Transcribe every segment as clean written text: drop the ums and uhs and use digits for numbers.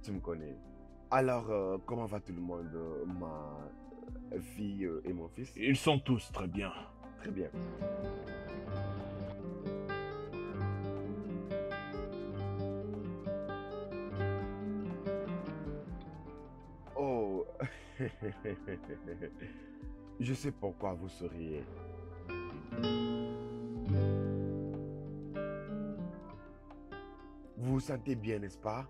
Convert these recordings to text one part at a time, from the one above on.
Tu me connais. Alors, comment va tout le monde, ma fille et mon fils? Ils sont tous très bien. Très bien. Oh, je sais pourquoi vous souriez. Vous vous sentez bien, n'est-ce pas?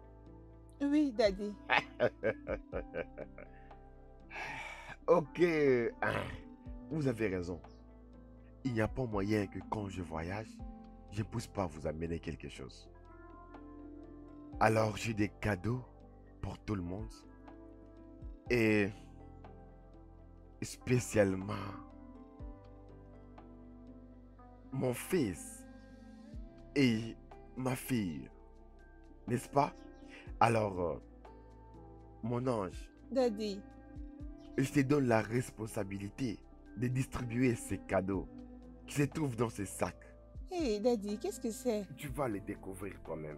Oui, Daddy. Ok, vous avez raison. Il n'y a pas moyen que quand je voyage, je ne puisse pas vous amener quelque chose. Alors j'ai des cadeaux pour tout le monde et spécialement mon fils et ma fille, n'est-ce pas? Alors, mon ange, Daddy. je te donne la responsabilité de distribuer ces cadeaux qui se trouvent dans ces sacs. Hé, Daddy, qu'est-ce que c'est? Tu vas les découvrir toi-même.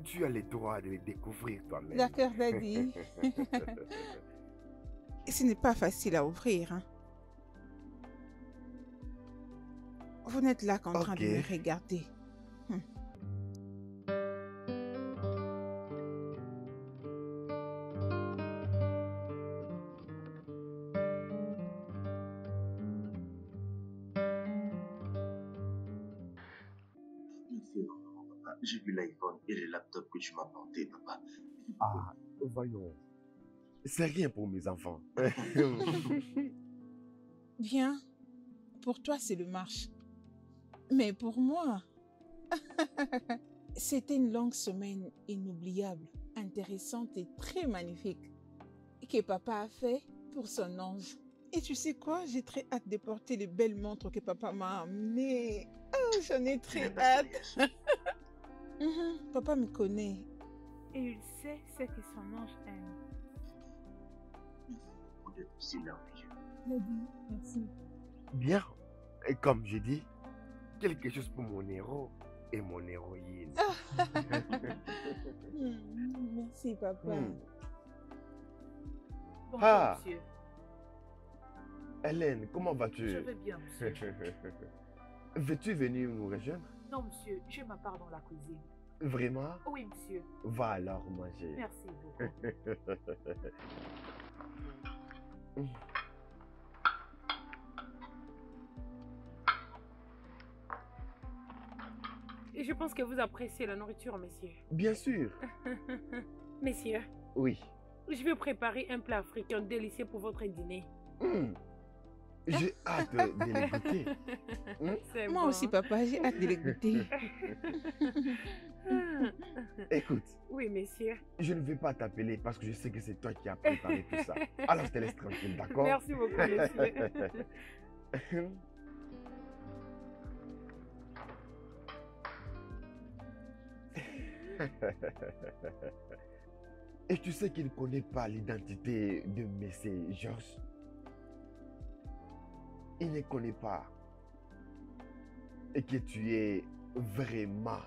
Tu as le droit de les découvrir toi-même. D'accord, Daddy. Ce n'est pas facile à ouvrir, hein. Vous n'êtes là qu'en train de me regarder. J'ai vu l'iPhone et le laptop que tu m'as apporté, papa. Ah, voyons. C'est rien pour mes enfants. Bien. Pour toi, c'est le marche. Mais pour moi, c'était une longue semaine inoubliable, intéressante et très magnifique que papa a fait pour son ange. Et tu sais quoi? J'ai très hâte de porter les belles montres que papa m'a amenées. Oh, j'en ai très hâte. Papa me connaît. Et il sait ce que son ange aime. Vous êtes aussi merveilleux. Merci. Bien. Et comme j'ai dit, quelque chose pour mon héros et mon héroïne. Merci, papa. Bonjour, monsieur. Hélène, comment vas-tu? Je vais bien, monsieur. Veux-tu venir nous rejoindre? Non, monsieur, j'ai ma part dans la cuisine. Vraiment? Oui, monsieur. Va alors manger. Merci beaucoup. Et je pense que vous appréciez la nourriture, messieurs. Bien sûr. Messieurs. Oui. Je vais préparer un plat africain délicieux pour votre dîner. J'ai hâte de les goûter. Moi aussi, papa, j'ai hâte de les goûter. Écoute. Oui, messieurs. Je ne vais pas t'appeler parce que je sais que c'est toi qui as préparé tout ça. Alors je te laisse tranquille, d'accord? Merci beaucoup, messieurs. Et tu sais qu'il ne connaît pas l'identité de Messé Georges? Il ne connaît pas. Et que tu es vraiment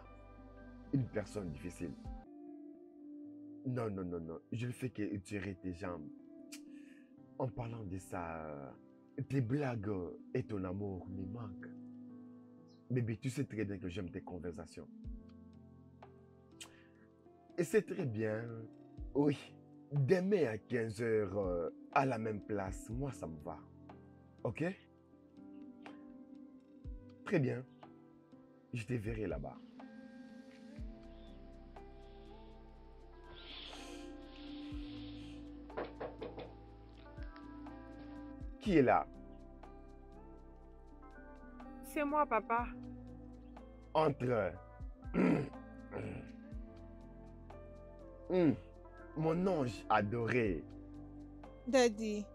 une personne difficile. Non, non, non, non. Je ne fais que tirer tes jambes. En parlant de ça, tes blagues et ton amour me manquent. Bébé, tu sais très bien que j'aime tes conversations. Et c'est très bien. Oui, demain à 15 h à la même place, moi ça me va. Ok? Très bien. Je te verrai là-bas. Qui est là? C'est moi, papa. Entre. Mon ange adoré. Daddy.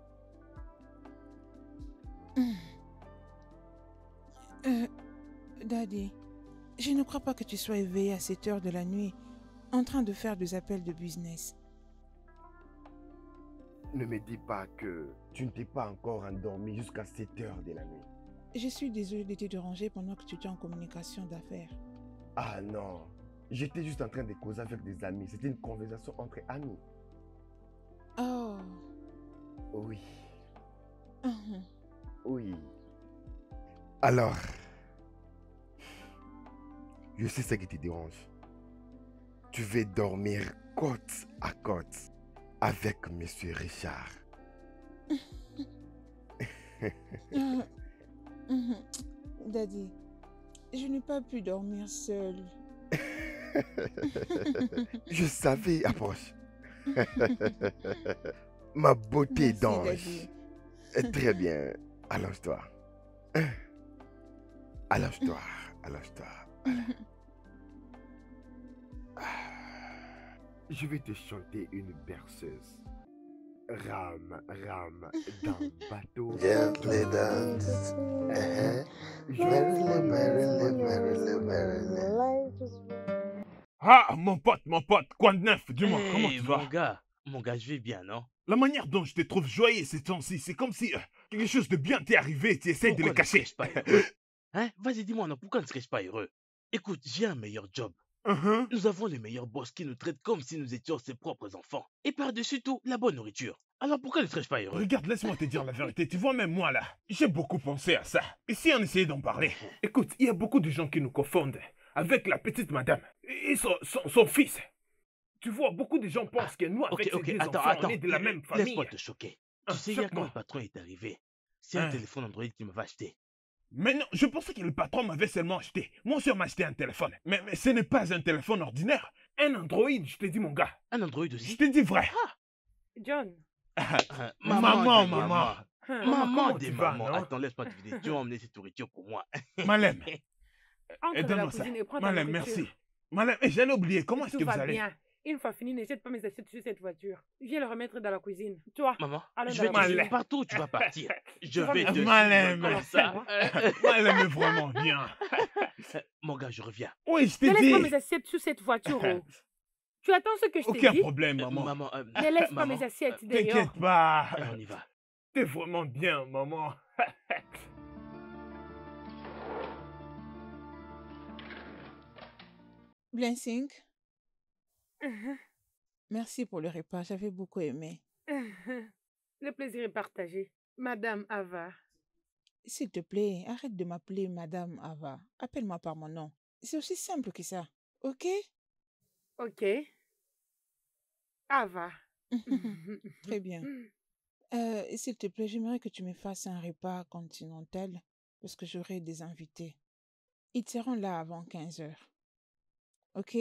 Daddy, je ne crois pas que tu sois éveillé à cette heure de la nuit en train de faire des appels de business. Ne me dis pas que tu ne t'es pas encore endormi jusqu'à 7 h de la nuit. Je suis désolée de te déranger pendant que tu étais en communication d'affaires. Ah non, J'étais juste en train de causer avec des amis. C'était une conversation entre amis. Oh. Oui, Mhm. oui. Alors, je sais ce qui te dérange. Tu veux dormir côte à côte avec Monsieur Richard. Mhm. Daddy, je n'ai pas pu dormir seule. Je savais, approche. Ma beauté Merci, d'ange. Daddy. Très bien. Allonge-toi. Allonge-toi. Allonge-toi. Je vais te chanter une berceuse. Rame, rame dans le bateau. Gently dance. Merrily, merrily, merrily, merrily. Ah, mon pote, quoi de neuf? Dis-moi, comment Hey, tu vas? mon gars, je vais bien, non? La manière dont je te trouve joyeux ces temps-ci, c'est comme si quelque chose de bien t'est arrivé et tu essayes de Pourquoi le ne cacher. serais-je pas heureux? Hein? Vas-y, dis-moi, non, pourquoi ne serais-je pas heureux? Écoute, j'ai un meilleur job. Uh-huh. Nous avons les meilleurs boss qui nous traitent comme si nous étions ses propres enfants. Et par-dessus tout, la bonne nourriture. Alors pourquoi ne serais-je pas heureux? Regarde, laisse-moi te dire la vérité. Tu vois, même moi là, j'ai beaucoup pensé à ça. Et si on essayait d'en parler? Écoute, il y a beaucoup de gens qui nous confondent avec la petite madame et son fils. Tu vois, beaucoup de gens pensent que nous, avec ces deux enfants, on est de la même famille. Laisse-moi te choquer. Tu sais, hier, quand le patron est arrivé, c'est un téléphone Android qu'il m'avait acheté. Mais non, je pensais que le patron m'avait seulement acheté. Mon soeur m'a acheté un téléphone. Mais ce n'est pas un téléphone ordinaire. Un Android, je te dis, mon gars. Un Android aussi? Je te dis vrai. John. Maman. Maman comment des tu vas, mamans. non? Attends, laisse-moi te vider. Tu vas emmener cette nourriture pour moi. Malem, Entre dans la donne-moi ça. cuisine et prends ta Malem, nourriture. merci. Malem, j'allais oublier. Comment est-ce Tout que vous va allez? bien. Une fois fini, ne jette pas mes assiettes sur cette voiture. Viens le remettre dans la cuisine. Toi, Maman, allons je dans vais la te cuisine. suivre partout où tu vas partir. Je vas vais me te suivre. Malem. suivre comme ça. Malem est vraiment bien. Mon gars, je reviens. Oui, je Ne te laisse pas mes dis. assiettes sur cette voiture. Oh. Tu attends ce que je Aucun te dis? problème, maman. Maman, Ne laisse pas maman, mes assiettes d'ailleurs. T'inquiète pas. on y va. T'es vraiment bien, maman. Blessing, merci pour le repas. J'avais beaucoup aimé. Le plaisir est partagé. Madame Ava. S'il te plaît, arrête de m'appeler Madame Ava. Appelle-moi par mon nom. C'est aussi simple que ça. OK? Ok. Ava. Très bien. S'il te plaît, j'aimerais que tu me fasses un repas continental parce que j'aurai des invités. Ils seront là avant 15 heures. OK?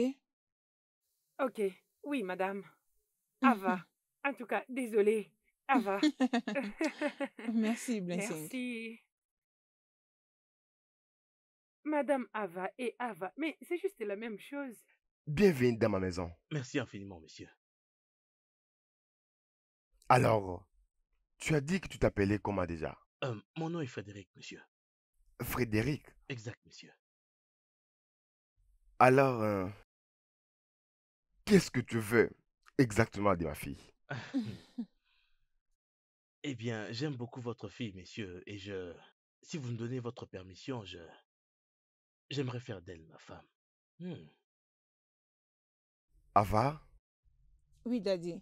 Ok. Oui, madame. Ava. En tout cas, désolée. Ava. Merci, Blessing. Merci. Madame Ava et Ava. Mais c'est juste la même chose. Bienvenue dans ma maison. Merci infiniment, monsieur. Alors, tu as dit que tu t'appelais comment déjà? Mon nom est Frédéric, monsieur. Frédéric. Exact, monsieur. Alors, qu'est-ce que tu veux exactement de ma fille? Eh bien, j'aime beaucoup votre fille, messieurs, et si vous me donnez votre permission, j'aimerais faire d'elle ma femme. Ava, Oui, Daddy.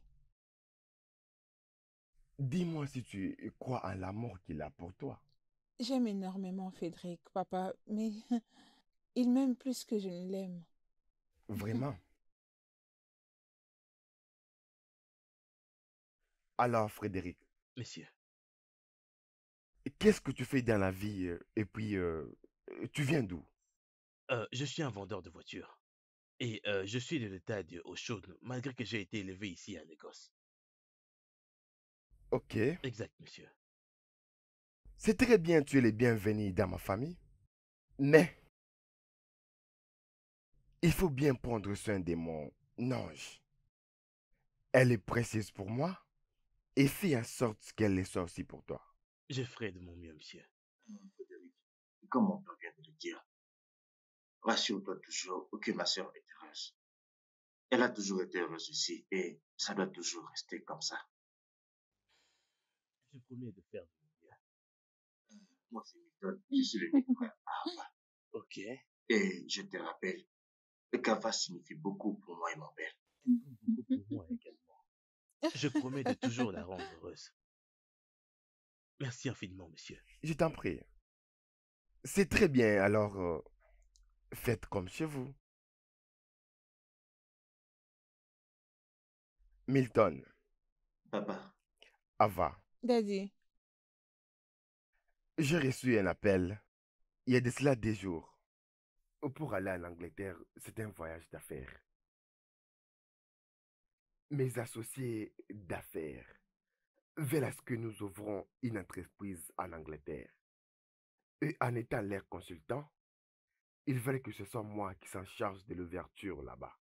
dis-moi si tu crois en l'amour qu'il a pour toi. J'aime énormément Frédéric, papa, mais il m'aime plus que je ne l'aime. Vraiment? Alors, Frédéric, Messieurs, qu'est-ce que tu fais dans la vie et puis, tu viens d'où? je suis un vendeur de voitures. Et je suis de l'État de Haute-Chaude, malgré que j'ai été élevé ici à Lagos. Ok. Exact, monsieur. C'est très bien, tu es le bienvenu dans ma famille. Mais, il faut bien prendre soin de mon ange. Elle est précieuse pour moi et fais en sorte qu'elle le soit aussi pour toi. Je ferai de mon mieux, monsieur. Frédéric, comme mon père vient de le dire, rassure-toi toujours que ma sœur est heureuse. Elle a toujours été heureuse ici et ça doit toujours rester comme ça. Je promets de faire de mon mieux. Moi, c'est Milton, je suis le frère Ava. Ok. Et je te rappelle, Kava signifie beaucoup pour moi et mon père. Beaucoup pour moi également. Je promets de toujours la rendre heureuse. Merci infiniment, monsieur. Je t'en prie. C'est très bien, alors faites comme chez vous. Milton, Papa, Ava, Daddy, j'ai reçu un appel il y a de cela des jours. Pour aller en Angleterre, c'est un voyage d'affaires. Mes associés d'affaires veulent à ce que nous ouvrons une entreprise en Angleterre. Et en étant leur consultant, ils veulent que ce soit moi qui s'en charge de l'ouverture là-bas.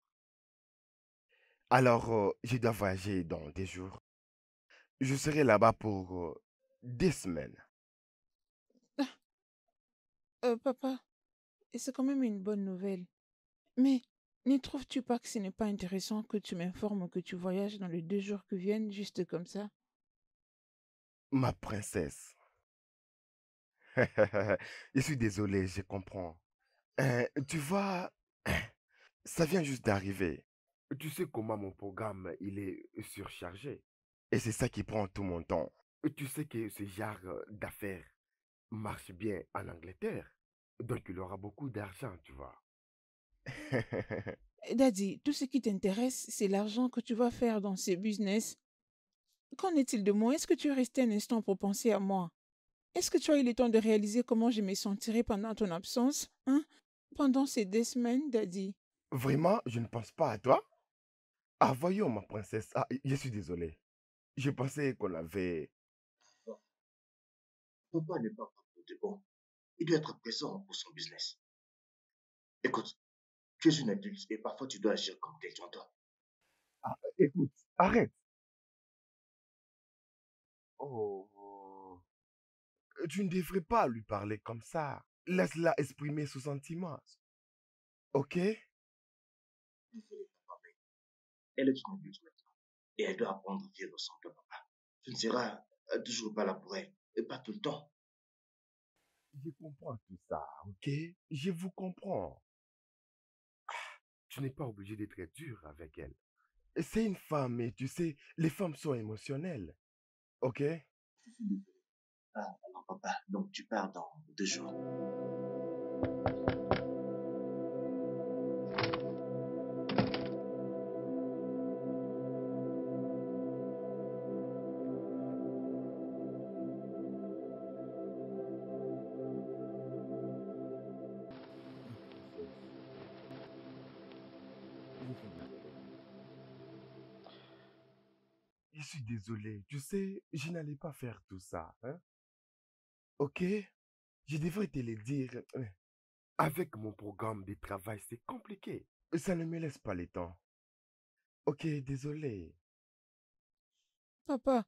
Alors, je dois voyager dans des jours. Je serai là-bas pour des semaines. papa, et c'est quand même une bonne nouvelle. Mais ne trouves-tu pas que ce n'est pas intéressant que tu m'informes que tu voyages dans les 2 jours qui viennent, juste comme ça? Ma princesse. Je suis désolé, je comprends. Tu vois, ça vient juste d'arriver. Tu sais comment mon programme, il est surchargé. Et c'est ça qui prend tout mon temps. Tu sais que ce genre d'affaires marche bien en Angleterre. Donc il aura beaucoup d'argent, tu vois. Daddy, tout ce qui t'intéresse, c'est l'argent que tu vas faire dans ces business. Qu'en est-il de moi? Est-ce que tu es resté un instant pour penser à moi? Est-ce que tu as eu le temps de réaliser comment je me sentirais pendant ton absence, hein? Pendant ces 2 semaines, Daddy. Vraiment, je ne pense pas à toi. Ah, voyons, ma princesse. Ah, je suis désolé. Je pensais qu'on avait... papa n'est pas pour de bon. Il doit être présent pour son business. Écoute, tu es une adulte et parfois tu dois agir comme tel, tu entends? Ah, écoute, arrête. Oh, tu ne devrais pas lui parler comme ça. Laisse-la exprimer ses sentiments. Ok? Désolé, papa, mais elle est une adulte maintenant et elle doit apprendre à vivre sans toi, papa. Tu ne seras toujours pas là pour elle et pas tout le temps. Je comprends tout ça, ok? Je vous comprends. Tu n'es pas obligé d'être dur avec elle. C'est une femme et tu sais, les femmes sont émotionnelles. Ok? Je suis désolé. Ah, alors papa, donc tu pars dans 2 jours. Je suis désolé. Tu sais, je n'allais pas faire tout ça, hein? Ok? Je devrais te le dire. Avec mon programme de travail, c'est compliqué. Ça ne me laisse pas le temps. Ok, désolé. Papa,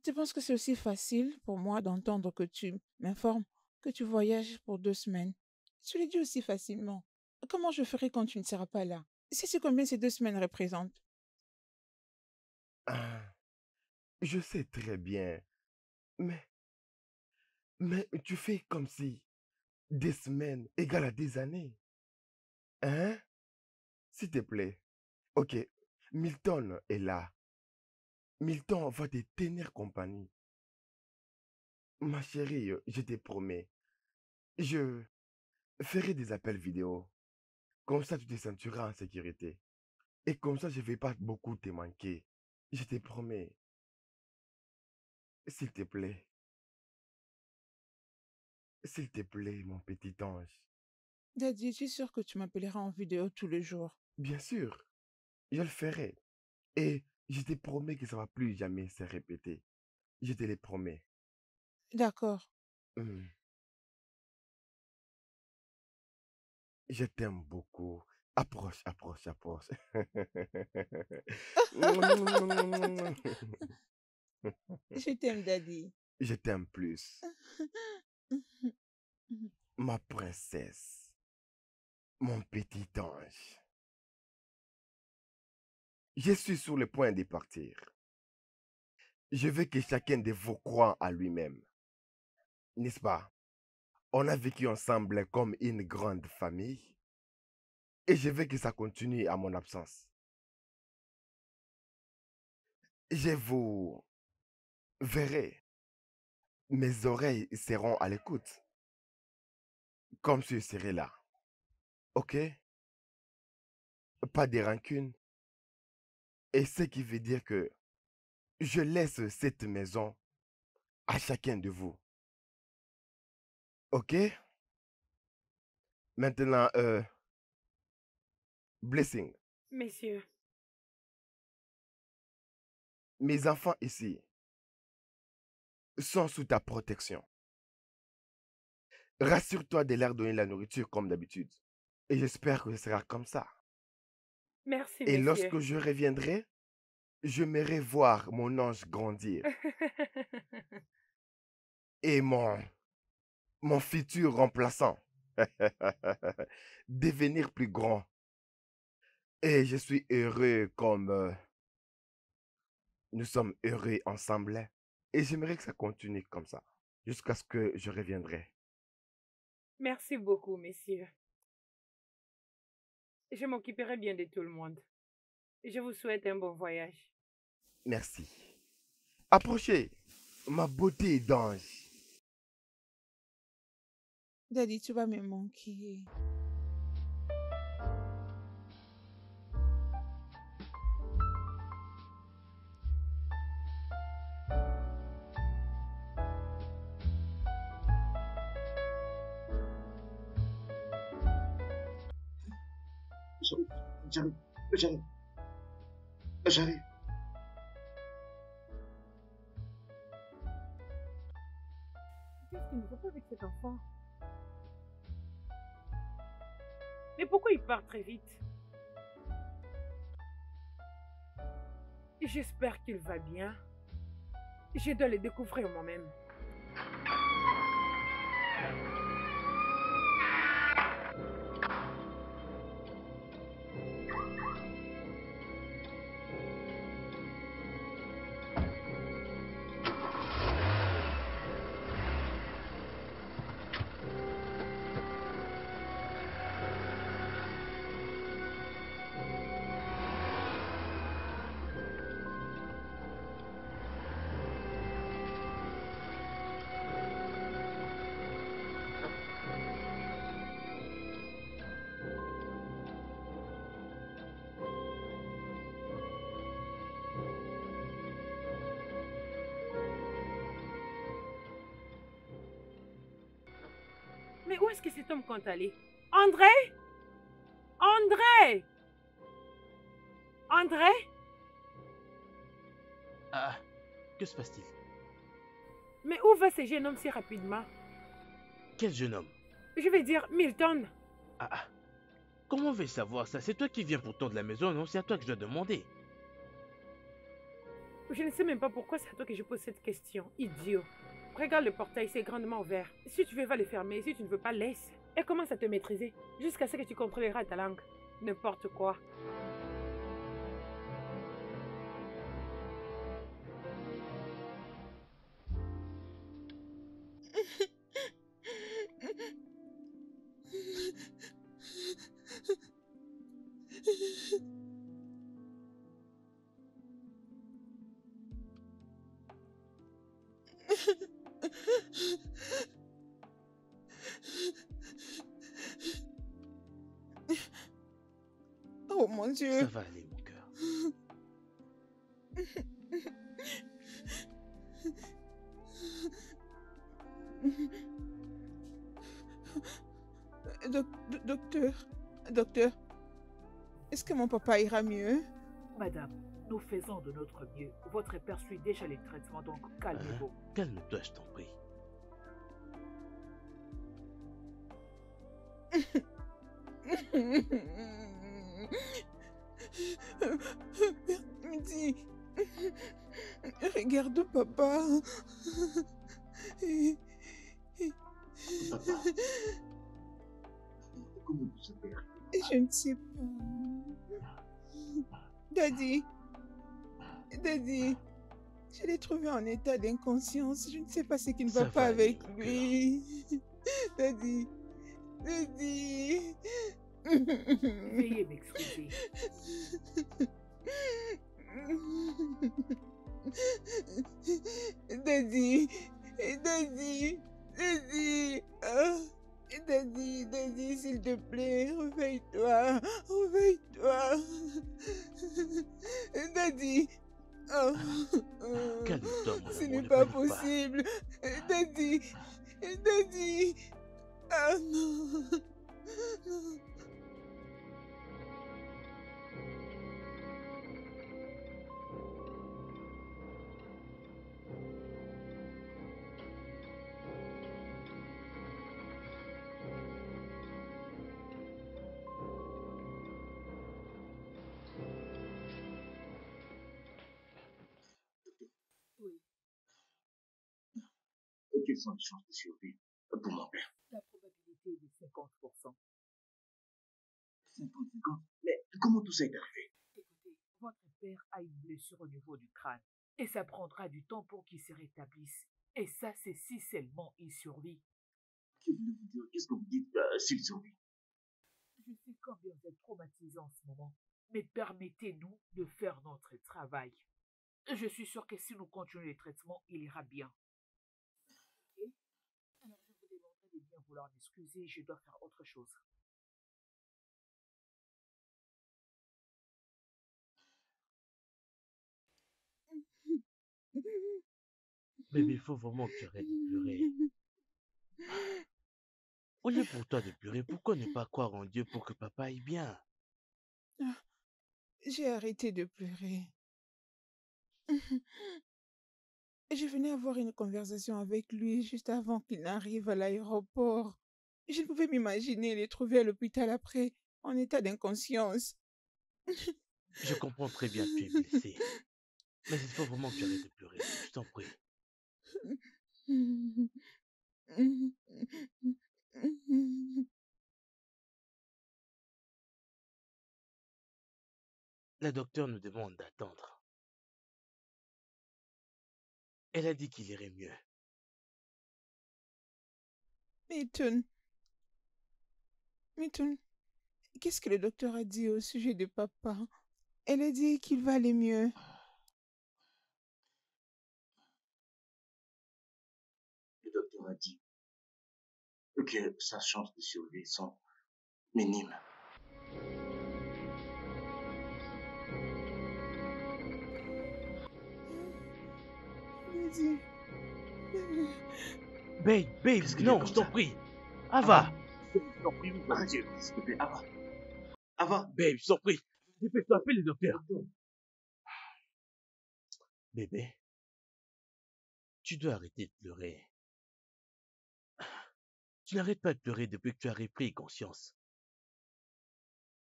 tu penses que c'est aussi facile pour moi d'entendre que tu m'informes que tu voyages pour 2 semaines? Tu le dis aussi facilement. Comment je ferai quand tu ne seras pas là? Sais-tu combien ces 2 semaines représentent? Ah, je sais très bien. Mais, mais tu fais comme si des semaines égale à des années. Hein? S'il te plaît. Ok, Milton est là. Milton va te tenir compagnie. Ma chérie, je te promets. Je ferai des appels vidéo. Comme ça, tu te sentiras en sécurité. Et comme ça, je ne vais pas beaucoup te manquer. Je te promets. S'il te plaît. S'il te plaît, mon petit ange. Daddy, es-tu sûr que tu m'appelleras en vidéo tous les jours? Bien sûr, je le ferai. Et je te promets que ça ne va plus jamais se répéter. Je te le promets. D'accord. Hum, Je t'aime beaucoup. Approche, approche, approche. Je t'aime, Daddy. Je t'aime plus. Ma princesse. Mon petit ange. Je suis sur le point de partir. Je veux que chacun de vous croie à lui-même. N'est-ce pas? On a vécu ensemble comme une grande famille. Et je veux que ça continue à mon absence. Je vous verrai. Mes oreilles seront à l'écoute, comme si je serais là. Ok? Pas de rancune. Et ce qui veut dire que je laisse cette maison à chacun de vous. Ok? Maintenant, Blessing, Messieurs, mes enfants ici sont sous ta protection. Rassure-toi de leur donner la nourriture comme d'habitude. Et j'espère que ce sera comme ça. merci, Et messieurs. lorsque je reviendrai, je m'aimerai voir mon ange grandir et mon futur remplaçant devenir plus grand. Et je suis heureux comme nous sommes heureux ensemble. Et j'aimerais que ça continue comme ça, jusqu'à ce que je reviendrai. Merci beaucoup, messieurs. Je m'occuperai bien de tout le monde. Je vous souhaite un bon voyage. Merci. Approchez, ma beauté d'ange. Daddy, tu vas me manquer. J'arrive, j'arrive, j'arrive. Qu'est-ce qu'il ne va pas avec cet enfant? Mais pourquoi il part très vite? J'espère qu'il va bien. Je dois le découvrir moi-même. Mais où est-ce que cet homme compte aller? André? André? André? Ah, que se passe-t-il? Mais où va ce jeune homme si rapidement? Quel jeune homme? Je vais dire Milton. Ah, comment vais-je savoir ça? C'est toi qui viens pourtant de la maison, non? C'est à toi que je dois demander. Je ne sais même pas pourquoi c'est à toi que je pose cette question. Idiot. Regarde le portail, c'est grandement ouvert. Si tu veux, va le fermer. Si tu ne veux pas, laisse. Et commence à te maîtriser. Jusqu'à ce que tu contrôleras ta langue. N'importe quoi. Oh mon Ça Dieu. va aller, mon cœur. Docteur, est-ce que mon papa ira mieux? Madame, nous faisons de notre mieux. Votre père suit déjà les traitements, donc calmez-vous. Calme-toi, je t'en prie. Dis, regarde papa. Papa, comment vous appelez? Je ne sais pas. Daddy, je l'ai trouvé en état d'inconscience. Je ne sais pas ce qui ne Ça va pas va aller, avec mon lui. Daddy. Veuillez m'excuser. Daddy, Daddy, Daddy, Daddy, s'il te plaît, réveille-toi, réveille-toi. Daddy, oh, Calme-toi, mon ce amour, n'est ne pas panique pas. possible. Daddy, Daddy, ah non, non. Oui, Quelles sont les chances de survie pour mon père? la probabilité est de 50%. 50-50. Mais comment tout ça est arrivé? Écoutez, votre père a une blessure au niveau du crâne. Et ça prendra du temps pour qu'il se rétablisse. Et ça, c'est si seulement il survit. Que voulez-vous dire? Qu'est-ce que vous dites s'il survit? Je sais combien vous êtes traumatisé en ce moment. Mais permettez-nous de faire notre travail. Je suis sûr que si nous continuons les traitements, il ira bien. Ok? Alors je vous demanderai de bien vouloir m'excuser, je dois faire autre chose. Bébé, il faut vraiment que tu arrêtes de pleurer. Au lieu pour toi de pleurer, pourquoi ne pas croire en Dieu pour que papa aille bien? J'ai arrêté de pleurer. Je venais avoir une conversation avec lui juste avant qu'il n'arrive à l'aéroport. Je ne pouvais m'imaginer les trouver à l'hôpital après, en état d'inconscience. Je comprends très bien que tu es blessé. Mais il faut vraiment que tu arrêtes de pleurer. Je t'en prie. La docteure nous demande d'attendre. Elle a dit qu'il irait mieux. Milton, qu'est-ce que le docteur a dit au sujet de papa? Elle a dit qu'il va aller mieux. Le docteur a dit que sa chance de survie sont minimes. Daddy. Babe, Qu'est-ce qu'il y a non, comme je t'en ça? prie. Ava, Je t'en prie, arrêtez, s'il te plaît. Ava. Ava. babe, je t'en prie. Dépêche-toi, appelle le docteur. Bébé, tu dois arrêter de pleurer. Tu n'arrêtes pas de pleurer depuis que tu as repris conscience.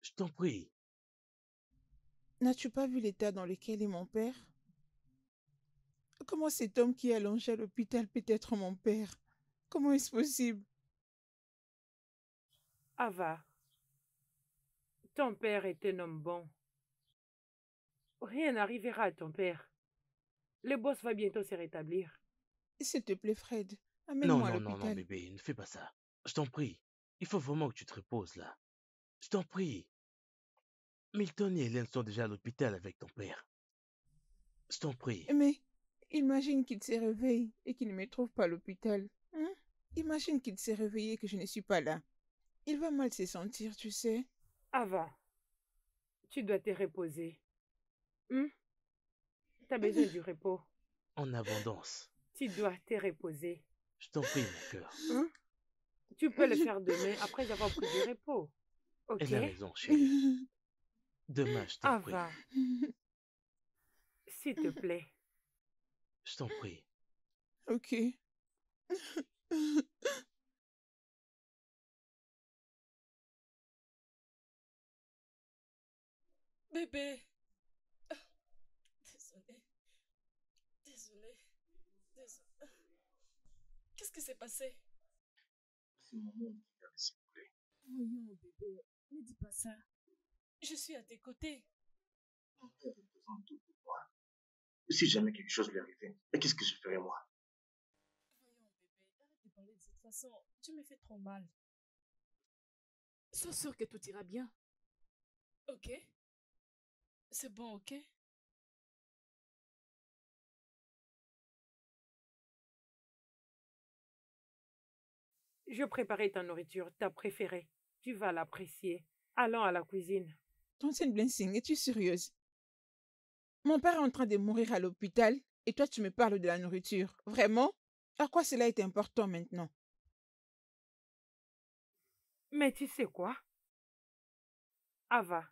Je t'en prie. N'as-tu pas vu l'état dans lequel est mon père? Comment cet homme qui est allongé à l'hôpital peut être mon père? Comment est-ce possible? Ava, ton père est un homme bon. Rien n'arrivera à ton père. Le boss va bientôt se rétablir. S'il te plaît, Fred, Non, amène-moi à non, non, non, l'hôpital. bébé, ne fais pas ça. Je t'en prie. Il faut vraiment que tu te reposes là. Je t'en prie. Milton et Hélène sont déjà à l'hôpital avec ton père. Je t'en prie. Mais imagine qu'il se réveille et qu'il ne me trouve pas à l'hôpital. Hein? Imagine qu'il s'est réveillé et que je ne suis pas là. Il va mal se sentir, tu sais. Ava, tu dois te reposer. Tu as besoin du repos. En abondance. Tu dois te reposer. Je t'en prie, mon cœur. Tu peux le faire demain après avoir pris du repos. Ok? Elle a raison, chérie. Demain, je t'en prie. Ava, s'il te plaît. Je t'en prie. Ok. Bébé. Désolée. Désolée. Désolée. Qu'est-ce qui s'est passé? C'est mon monde qui vient de s'écouler. Voyons, bébé. Ne dis pas ça. Je suis à tes côtés. Mon père représente tout pour moi. Si jamais quelque chose lui arrivait, qu'est-ce que je ferais moi? Voyons, bébé. Arrête de parler de cette façon. Tu me fais trop mal. Sois sûr que tout ira bien. Ok? C'est bon, ok? Je préparais ta nourriture, ta préférée. Tu vas l'apprécier. Allons à la cuisine. Tantine Blessing, es-tu sérieuse? Mon père est en train de mourir à l'hôpital et toi tu me parles de la nourriture. Vraiment? À quoi cela est important maintenant? Mais tu sais quoi, Ava,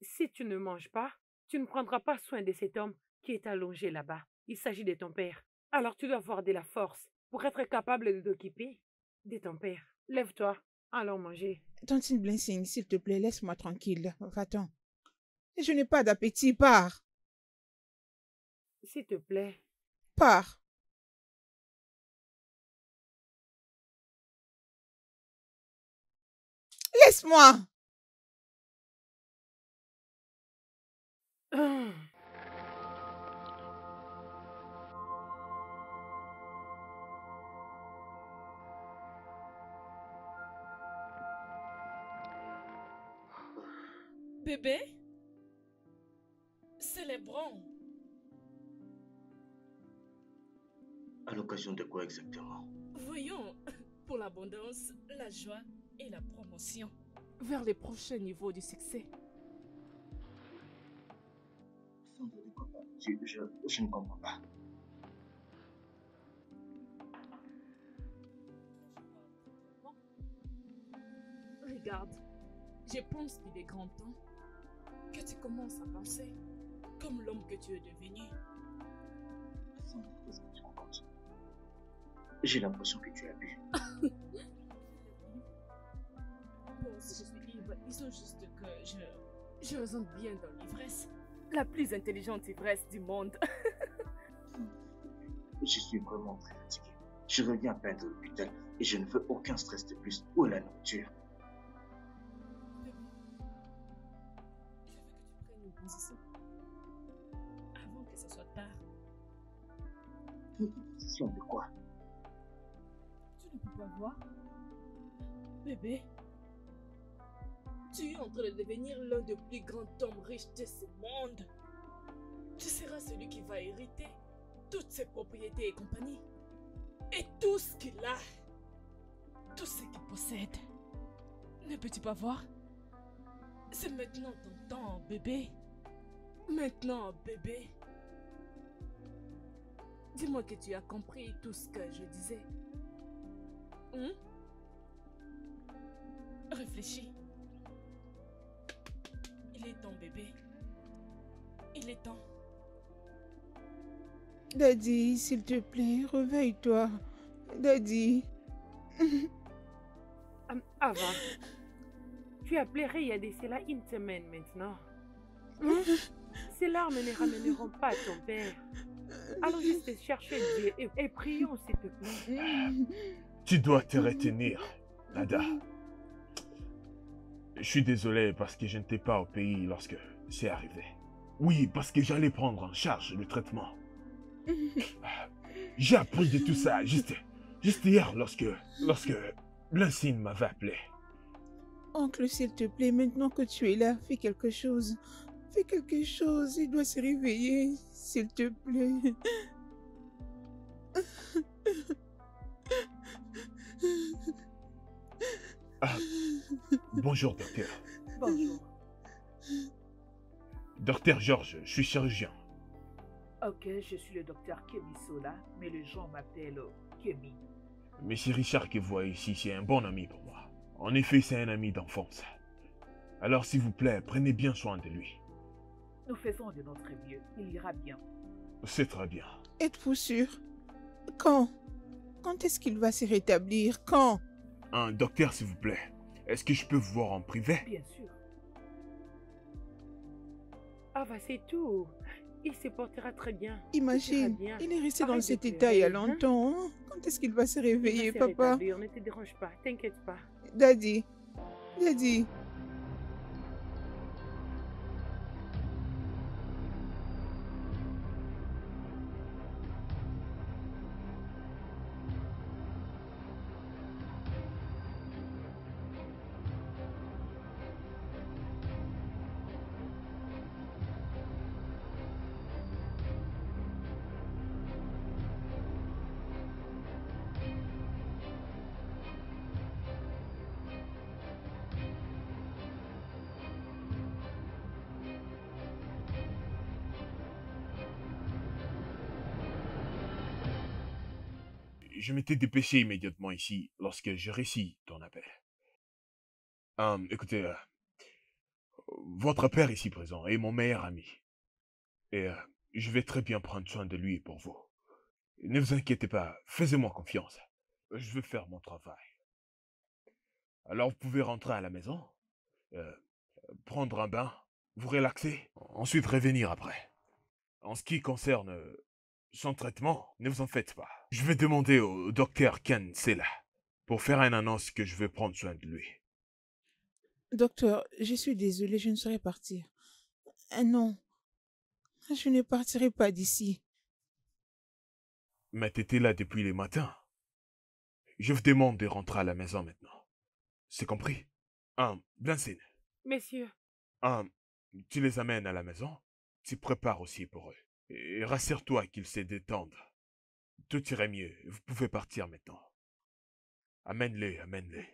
si tu ne manges pas, tu ne prendras pas soin de cet homme qui est allongé là-bas. Il s'agit de ton père. Alors tu dois avoir de la force pour être capable de t'occuper de ton père. Lève-toi, allons manger. Tantine Blessing, s'il te plaît, laisse-moi tranquille. Va-t'en. Je n'ai pas d'appétit. Pars. S'il te plaît. Pars. Laisse-moi. Bébé? Célébrons. À l'occasion de quoi exactement? Voyons, pour l'abondance, la joie et la promotion vers les prochains niveaux du succès. Je ne comprends pas. Regarde, je pense qu'il est grand temps que tu commences à penser comme l'homme que tu es devenu. Qu'est-ce que tu racontes? J'ai l'impression que tu as bu. Bon, si je suis ivre, disons juste que je raisonne bien dans l'ivresse. La plus intelligente ivresse du monde. Je suis vraiment très fatigué. Je reviens à peine de l'hôpital et je ne veux aucun stress de plus. Où est la nourriture? Bébé, je veux que tu prennes une position avant que ce soit tard. Une position de quoi? Tu ne peux pas voir? Bébé, tu es en train de devenir l'un des plus grands hommes riches de ce monde. Tu seras celui qui va hériter toutes ses propriétés et compagnie. Et tout ce qu'il a. Tout ce qu'il possède. Ne peux-tu pas voir? C'est maintenant ton temps, bébé. Maintenant, bébé. Dis-moi que tu as compris tout ce que je disais. Réfléchis. Il est temps, bébé. Il est temps. Daddy, s'il te plaît, réveille-toi. Daddy. Ava, tu as pleuré il y a de cela une semaine maintenant. Ces larmes ne ramèneront pas ton père. Allons juste chercher Dieu et prions, s'il te plaît. Tu dois te retenir, Nada. Je suis désolé parce que je n'étais pas au pays lorsque c'est arrivé. Oui, parce que j'allais prendre en charge le traitement. J'ai appris de tout ça juste hier lorsque Blancine m'avait appelé. Oncle, s'il te plaît, maintenant que tu es là, fais quelque chose. Fais quelque chose, il doit se réveiller, s'il te plaît. Ah, bonjour, docteur. Bonjour. Docteur Georges, je suis chirurgien. Ok, je suis le docteur Kemi Sola, mais les gens m'appellent Kemi. Monsieur Richard que vous voyez ici, c'est un bon ami pour moi. En effet, c'est un ami d'enfance. Alors, s'il vous plaît, prenez bien soin de lui. Nous faisons de notre mieux, il ira bien. C'est très bien. Êtes-vous sûr? Quand? Quand est-ce qu'il va se rétablir? Quand? Un docteur, s'il vous plaît. Est-ce que je peux vous voir en privé? Bien sûr. Ava, c'est tout. Il se portera très bien. Imagine, Tout ira bien. il est resté dans Arrête de cet pleurer, état il y a hein. longtemps. Hein? Quand est-ce qu'il va se Il réveiller, va se papa? rétablir, ne te dérange pas, t'inquiète pas. Daddy, Daddy. je m'étais dépêché immédiatement ici lorsque j'ai réussi ton appel. Écoutez, votre père ici présent est mon meilleur ami. Et je vais très bien prendre soin de lui pour vous. Ne vous inquiétez pas, faites-moi confiance. Je vais faire mon travail. Alors vous pouvez rentrer à la maison, euh, prendre un bain, vous relaxer, ensuite revenir après. En ce qui concerne son traitement, ne vous en faites pas. Je vais demander au docteur Ken Sela pour faire une annonce que je vais prendre soin de lui. Docteur, je suis désolée, je ne saurais partir. Non, je ne partirai pas d'ici. Mais t'étais là depuis le matin. Je vous demande de rentrer à la maison maintenant. C'est compris? Blancine, Messieurs, tu les amènes à la maison, tu prépares aussi pour eux. Et rassure-toi qu'ils se détendent. Tout irait mieux, vous pouvez partir maintenant. Amène-les, amène-les.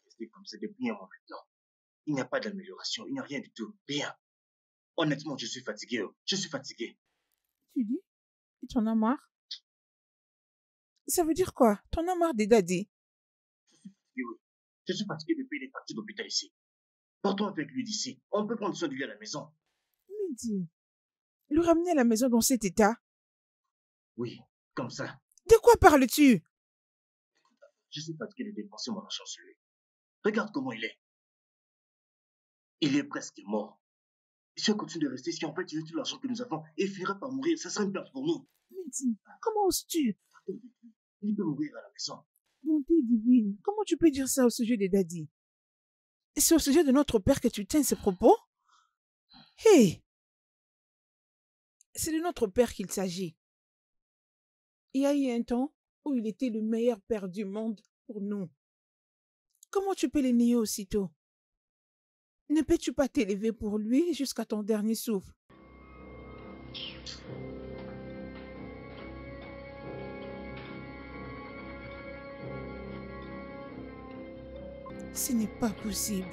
Rester comme ça depuis un moment maintenant. Il n'y a pas d'amélioration, il n'y a rien du tout. Rien. Honnêtement, je suis fatigué. Je suis fatigué. Tu dis? Et tu en as marre? Ça veut dire quoi? T'en as marre des daddies? Oui, oui. Je suis fatigué depuis les parties d'hôpital ici. Partons avec lui d'ici. On peut prendre soin de lui à la maison. Mais dis, le ramener à la maison dans cet état? Oui, comme ça. De quoi parles-tu? Je suis fatigué de dépenser mon argent sur lui. Regarde comment il est. Il est presque mort. Si on continue de rester ici, on va tirer tout l'argent que nous avons et il finira par mourir. Ça sera une perte pour nous. Mais dis, comment oses-tu? Il peut mourir à la maison. Bonté divine, comment tu peux dire ça au sujet des daddies? C'est au sujet de notre père que tu tiens ces propos? Hé! C'est de notre père qu'il s'agit. Il y a eu un temps où il était le meilleur père du monde pour nous. Comment tu peux les nier aussitôt? Ne peux-tu pas t'élever pour lui jusqu'à ton dernier souffle? Ce n'est pas possible.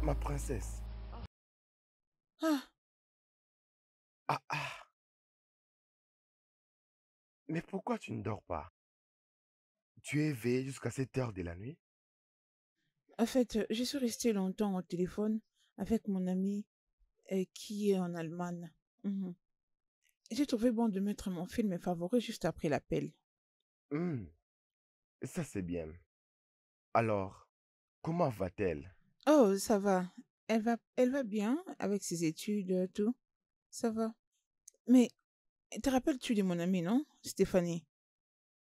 Ma princesse. Ah, Ah. Mais pourquoi tu ne dors pas? Tu es éveillé jusqu'à cette heure de la nuit? en fait, je suis restée longtemps au téléphone avec mon ami qui est en Allemagne. Mhm. J'ai trouvé bon de mettre mon film favori juste après l'appel. Hmm, ça c'est bien. Alors, comment va-t-elle? Oh, ça va. Elle va bien avec ses études, tout. Ça va. Mais te rappelles-tu de mon amie, non? Stéphanie.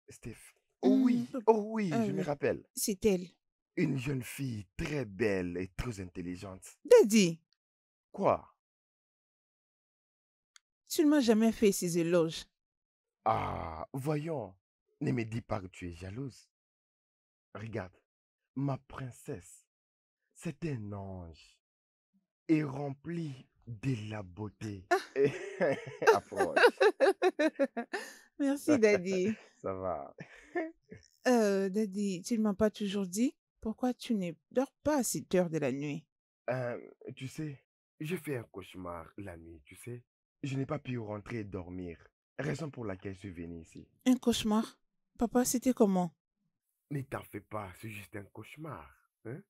Steph? Oh oui, Ah je me oui, rappelle. c'est elle. Une jeune fille très belle et très intelligente. Daddy, Quoi? tu ne m'as jamais fait ces éloges. Ah, voyons. Ne me dis pas que tu es jalouse. Regarde, ma princesse, c'est un ange et rempli de la beauté. Approche. Merci, Daddy. Ça va. Daddy, tu ne m'as pas toujours dit pourquoi tu ne dors pas à cette heure de la nuit. Tu sais, j'ai fait un cauchemar la nuit, tu sais. Je n'ai pas pu rentrer et dormir. Raison pour laquelle je suis venu ici. Un cauchemar? Papa, c'était comment? Ne t'en fais pas, c'est juste un cauchemar. Hein?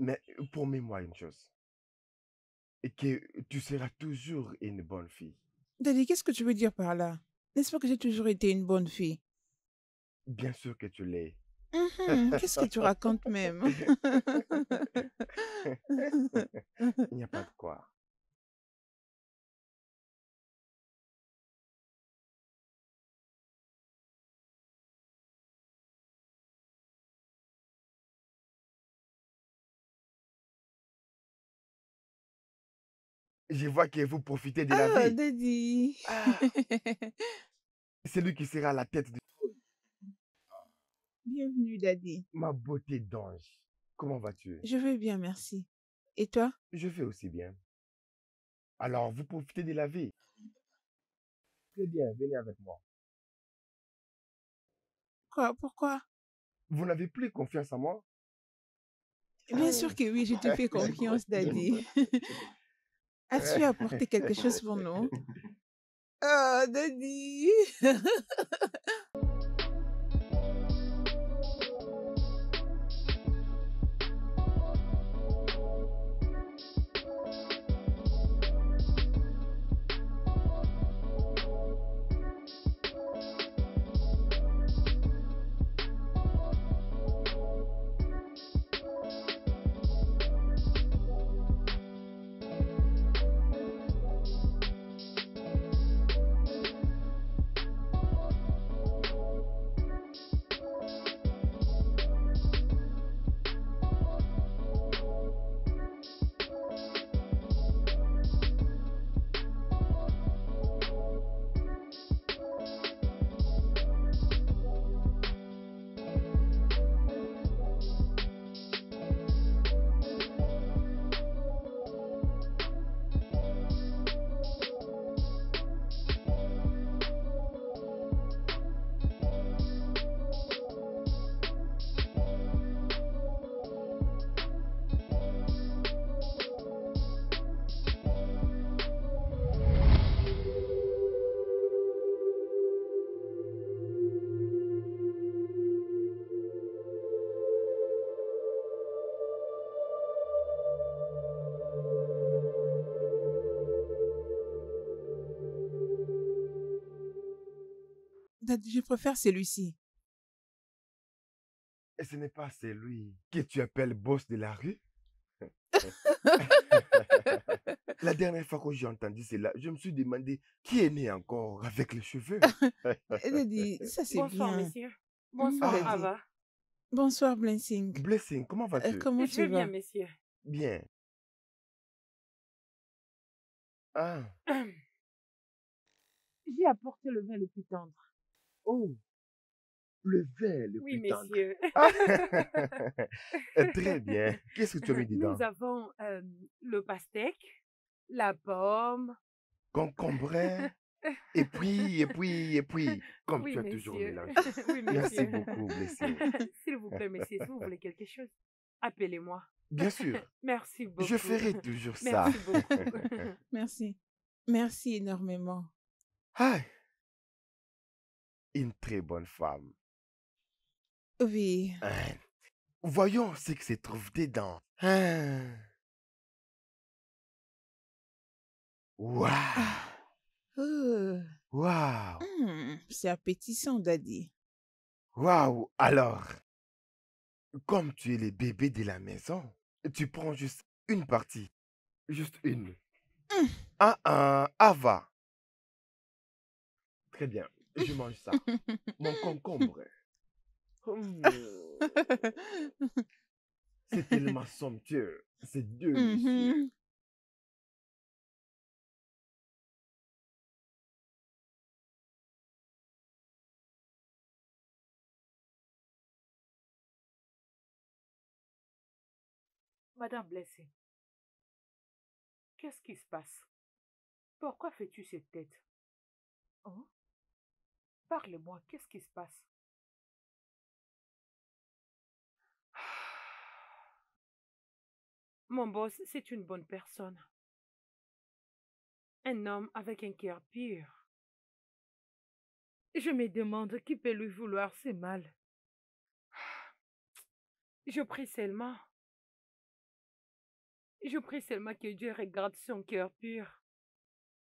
Mais promets-moi une chose. Et que tu seras toujours une bonne fille. Daddy, qu'est-ce que tu veux dire par là? N'est-ce pas que j'ai toujours été une bonne fille? Bien sûr que tu l'es. Qu'est-ce que tu racontes même? Il n'y a pas de quoi. Je vois que vous profitez de la Oh, vie. Daddy. Ah, c'est lui qui sera à la tête de Bienvenue, Daddy. ma beauté d'ange. Comment vas-tu? Je vais bien, merci. Et toi? Je vais aussi bien. Alors, vous profitez de la vie. Très bien, venez avec moi. Quoi? Pourquoi? Vous n'avez plus confiance en moi? Bien sûr que oui, je te fais confiance, Daddy. As-tu apporté quelque chose pour nous? Oh, Daddy. Daddy, je préfère celui-ci. Et ce n'est pas celui que tu appelles boss de la rue? La dernière fois que j'ai entendu cela, je me suis demandé qui est né encore avec les cheveux. Daddy, ça c'est Bonsoir, bien. messieurs. Bonsoir, Daddy. Ava. Bonsoir, Blessing. Blessing, comment vas-tu? Comment Je tu vais bien, vas? messieurs. Bien. Ah, J'ai apporté le vin le plus tendre. oh, le vin le Oui, plus tendre. messieurs. Ah, très bien. Qu'est-ce que tu as mis dedans? Nous avons le pastèque, la pomme. Concombre, et puis, comme Oui, tu as toujours messieurs. mélangé. Oui, Merci messieurs. beaucoup, Blessing. S'il vous plaît, messieurs, si vous voulez quelque chose, appelez-moi. Bien sûr, Merci beaucoup. je ferai toujours ça. Merci beaucoup. Merci. Merci énormément. Ah, une très bonne femme. Oui. Hein, voyons ce qui se trouve dedans. Hein. Waouh, Oh. waouh, C'est appétissant, Daddy. waouh. Alors, comme tu es le bébé de la maison, tu prends juste une partie. Juste une. Ava. Très bien, je mange ça. Mon concombre. C'est tellement somptueux. C'est délicieux. Mhm. Madame Blessing, qu'est-ce qui se passe? Pourquoi fais-tu cette tête? Hein? Parle-moi, qu'est-ce qui se passe? Mon boss, c'est une bonne personne. Un homme avec un cœur pur. Je me demande qui peut lui vouloir si mal. Je prie seulement. Je prie seulement que Dieu regarde son cœur pur.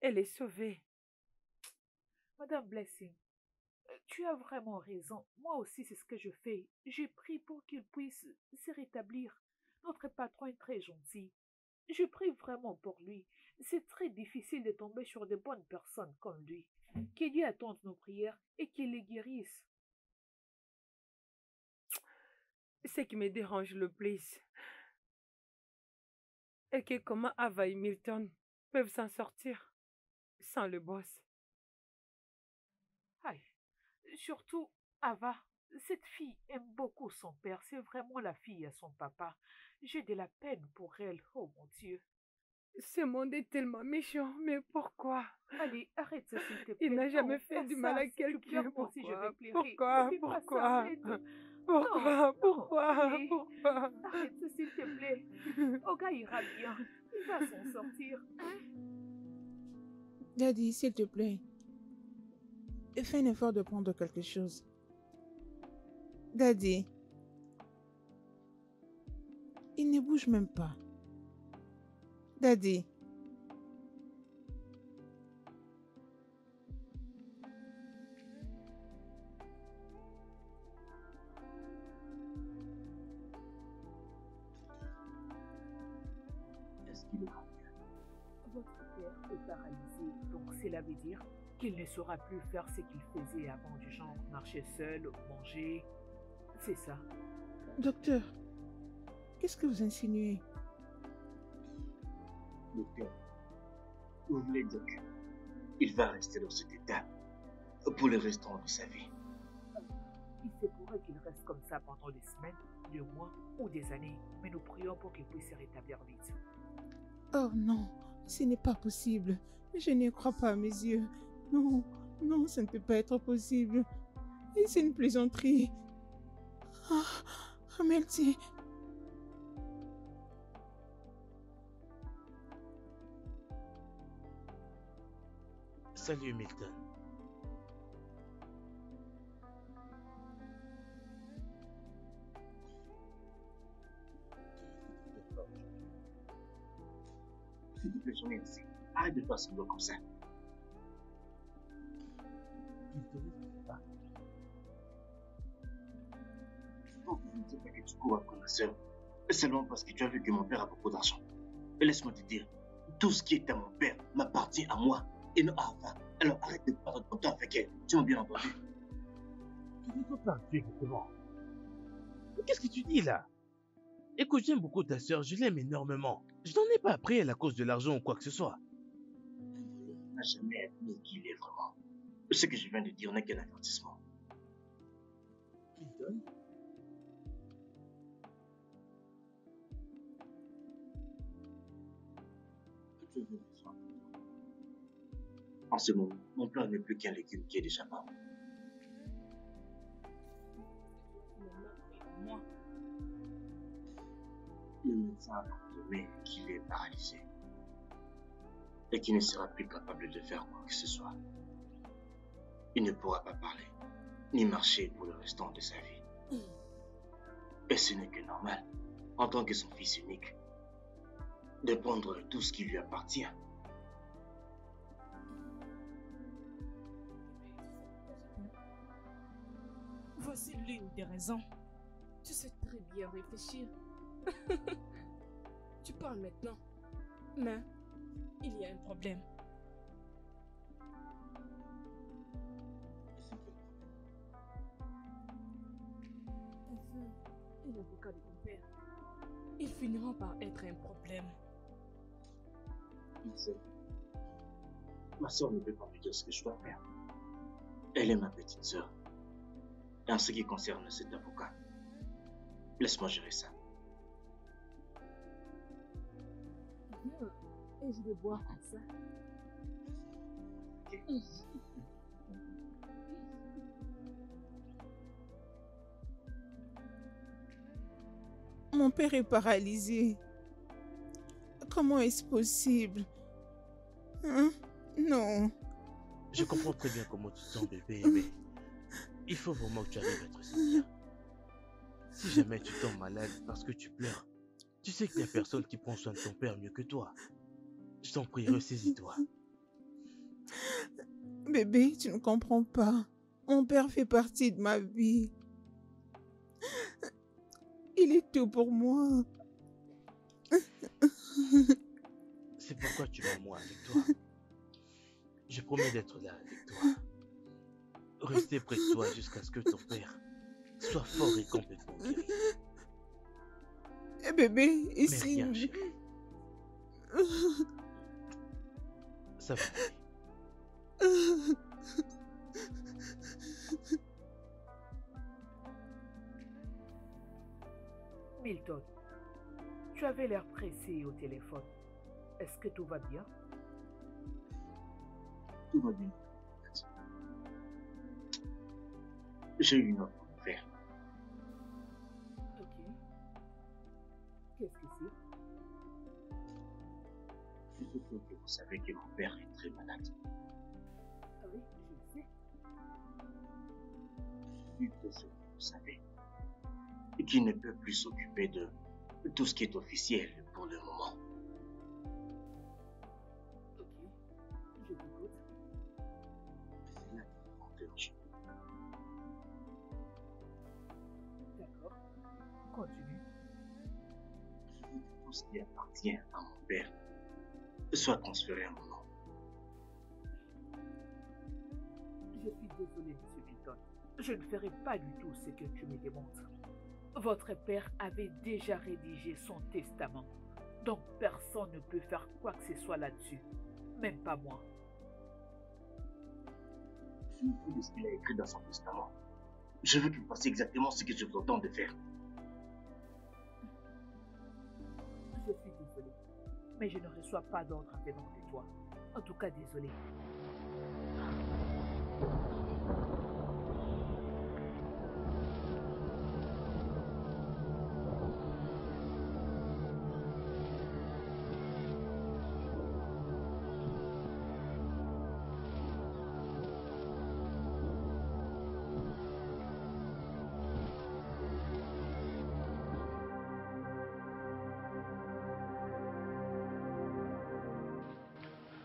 Elle est sauvée. Madame Blessing, tu as vraiment raison. Moi aussi, c'est ce que je fais. J'ai prie pour qu'il puisse se rétablir. Notre patron est très gentil. Je prie vraiment pour lui. C'est très difficile de tomber sur de bonnes personnes comme lui. Que Dieu attende nos prières et qu'il les guérisse. Ce qui me dérange le plus est que comment Ava et Milton peuvent s'en sortir sans le boss. Aïe. Surtout, Ava, cette fille aime beaucoup son père. C'est vraiment la fille à son papa. J'ai de la peine pour elle. Oh mon Dieu. Ce monde est tellement méchant, mais pourquoi? Allez, arrête ça, s'il te plaît. Il n'a jamais Non, fait pas du ça. mal à Si tu quelqu'un. pleures, moi aussi, je vais pleurer. Pourquoi? Ne fais pas ça, Pourquoi? arrête. Pourquoi? Non, Pourquoi? allez. Pourquoi? Arrête ça, s'il te plaît. Oga ira bien. Il va s'en sortir. Hein? Daddy, s'il te plaît. Fais un effort de prendre quelque chose. Daddy. Il ne bouge même pas. Daddy. Est-ce qu'il ira bien? Votre père est paralysé, donc cela veut dire qu'il ne saura plus faire ce qu'il faisait avant, du genre marcher seul, manger. C'est ça. Docteur, qu'est-ce que vous insinuez? Docteur, vous voulez dire qu'il va rester dans cet état pour le restant de sa vie? Il se pourrait qu'il reste comme ça pendant des semaines, des mois ou des années, mais nous prions pour qu'il puisse se rétablir vite. Oh non, ce n'est pas possible. Je n'y crois pas à mes yeux. Non, non, ça ne peut pas être possible. Et c'est une plaisanterie. Ah, Melty. Salut Milton. S'il te plaît, j'en ai assez. Arrête de faire semblant comme ça. Donc, je ne sais pas que tu cours après ma soeur, seulement parce que tu as vu que mon père a beaucoup d'argent. Et laisse-moi te dire, tout ce qui est à mon père m'appartient à moi et non à Ava. Alors arrête de perdre ton temps avec elle. Tu m'as bien entendu? Tu ne peux pas tuer exactement. Mais qu'est-ce que tu dis là? Écoute, j'aime beaucoup ta sœur, je l'aime énormément. Je n'en ai pas appris elle à cause de l'argent ou quoi que ce soit. Il n'a jamais admis qui il est vraiment. Ce que je viens de dire n'est qu'un avertissement. Milton? Je veux besoin. En ce moment, mon père n'est plus qu'un légume qui est déjà mort. Moi, Le médecin a confirmé qu'il est paralysé et qu'il ne sera plus capable de faire quoi que ce soit. Il ne pourra pas parler, ni marcher pour le restant de sa vie. Et ce n'est que normal, en tant que son fils unique, de prendre tout ce qui lui appartient. voici l'une des raisons. Tu sais très bien réfléchir. Tu parles maintenant. Mais il y a un problème. Enfin, et l'avocat de ton père. Ils finiront par être un problème. Il sait. Ma soeur ne peut pas me dire ce que je dois faire. Elle est ma petite soeur. Et en ce qui concerne cet avocat, laisse-moi gérer ça. Bien. Et je vais boire comme ça. Ok. Mon père est paralysé. Comment est-ce possible? Hein? Non. Je comprends très bien comment tu te sens, bébé, mais il faut vraiment que tu arrives à être sincère. Si jamais tu tombes malade parce que tu pleures, tu sais qu'il n'y a personne qui prend soin de ton père mieux que toi. Je t'en prie, ressaisis-toi. Bébé, tu ne comprends pas. Mon père fait partie de ma vie. Il est tout pour moi. C'est pourquoi tu vas moi avec toi. Je promets d'être là avec toi. Rester près de toi jusqu'à ce que ton père soit fort et complètement guéri. Eh bébé, Mais ici. rien, chérie. Ça va aller. Milton, tu avais l'air pressé au téléphone. Est-ce que tout va bien? Tout va bien. J'ai eu une offre à vous faire. Ok. Qu'est-ce que c'est? Je suis sûr que vous savez que mon père est très malade. Ah oui, je le sais. Je suis très sûr que vous savez. Et qu'il ne peut plus s'occuper de tout ce qui est officiel pour le moment. Ok, je t'écoute. C'est là qu'il est rentré en jeu. D'accord. Continue. Je veux que tout ce qui appartient à mon père soit transféré à mon nom. Je suis désolé, Monsieur Milton. Je ne ferai pas du tout ce que tu me démontres. Votre père avait déjà rédigé son testament. Donc personne ne peut faire quoi que ce soit là-dessus. Même pas moi. Je me fous de ce qu'il a écrit dans son testament. Je veux que vous fassiez exactement ce que je vous entends de faire. Je suis désolé. Mais je ne reçois pas d'ordre venant de toi. En tout cas, désolé.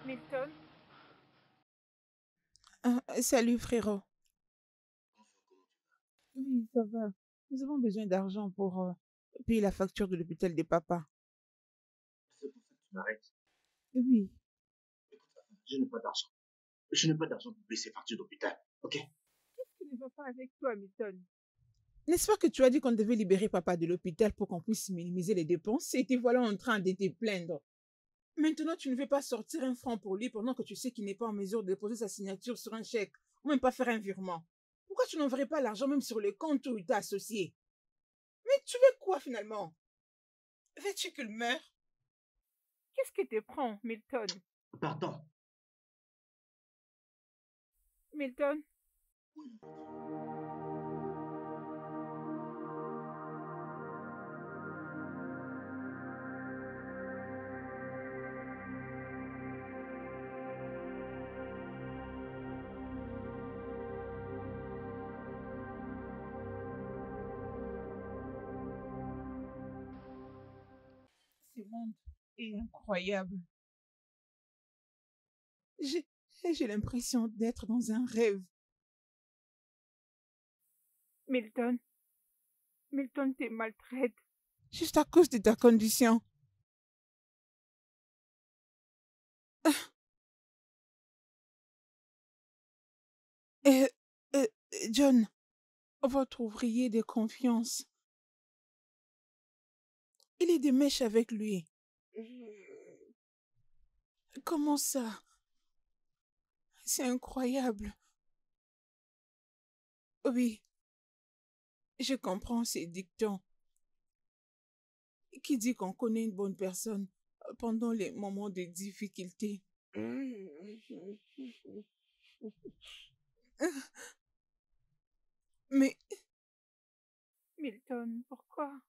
Milton? Salut frérot. Oui, ça va. Nous avons besoin d'argent pour payer la facture de l'hôpital de papa. C'est pour ça que tu m'arrêtes. Oui. Écoute, je n'ai pas d'argent. Je n'ai pas d'argent pour payer ces factures d'hôpital, ok? Qu'est-ce qui ne va pas avec toi, Milton? N'est-ce pas que tu as dit qu'on devait libérer papa de l'hôpital pour qu'on puisse minimiser les dépenses et te voilà en train de te plaindre? Maintenant, tu ne veux pas sortir un franc pour lui pendant que tu sais qu'il n'est pas en mesure de déposer sa signature sur un chèque ou même pas faire un virement. Pourquoi tu n'enverrais pas l'argent même sur le compte où il t'a associé? Mais tu veux quoi finalement? Veux-tu qu'il meure? Qu'est-ce qui te prend, Milton? Pardon. Milton? Ce monde est incroyable. J'ai l'impression d'être dans un rêve. Milton, Milton te maltraite. Juste à cause de ta condition. Et, John, votre ouvrier de confiance, il est de mèche avec lui. Comment ça? C'est incroyable. Oui, je comprends ces dictons qui dit qu'on connaît une bonne personne pendant les moments de difficulté. Mais, Milton, pourquoi?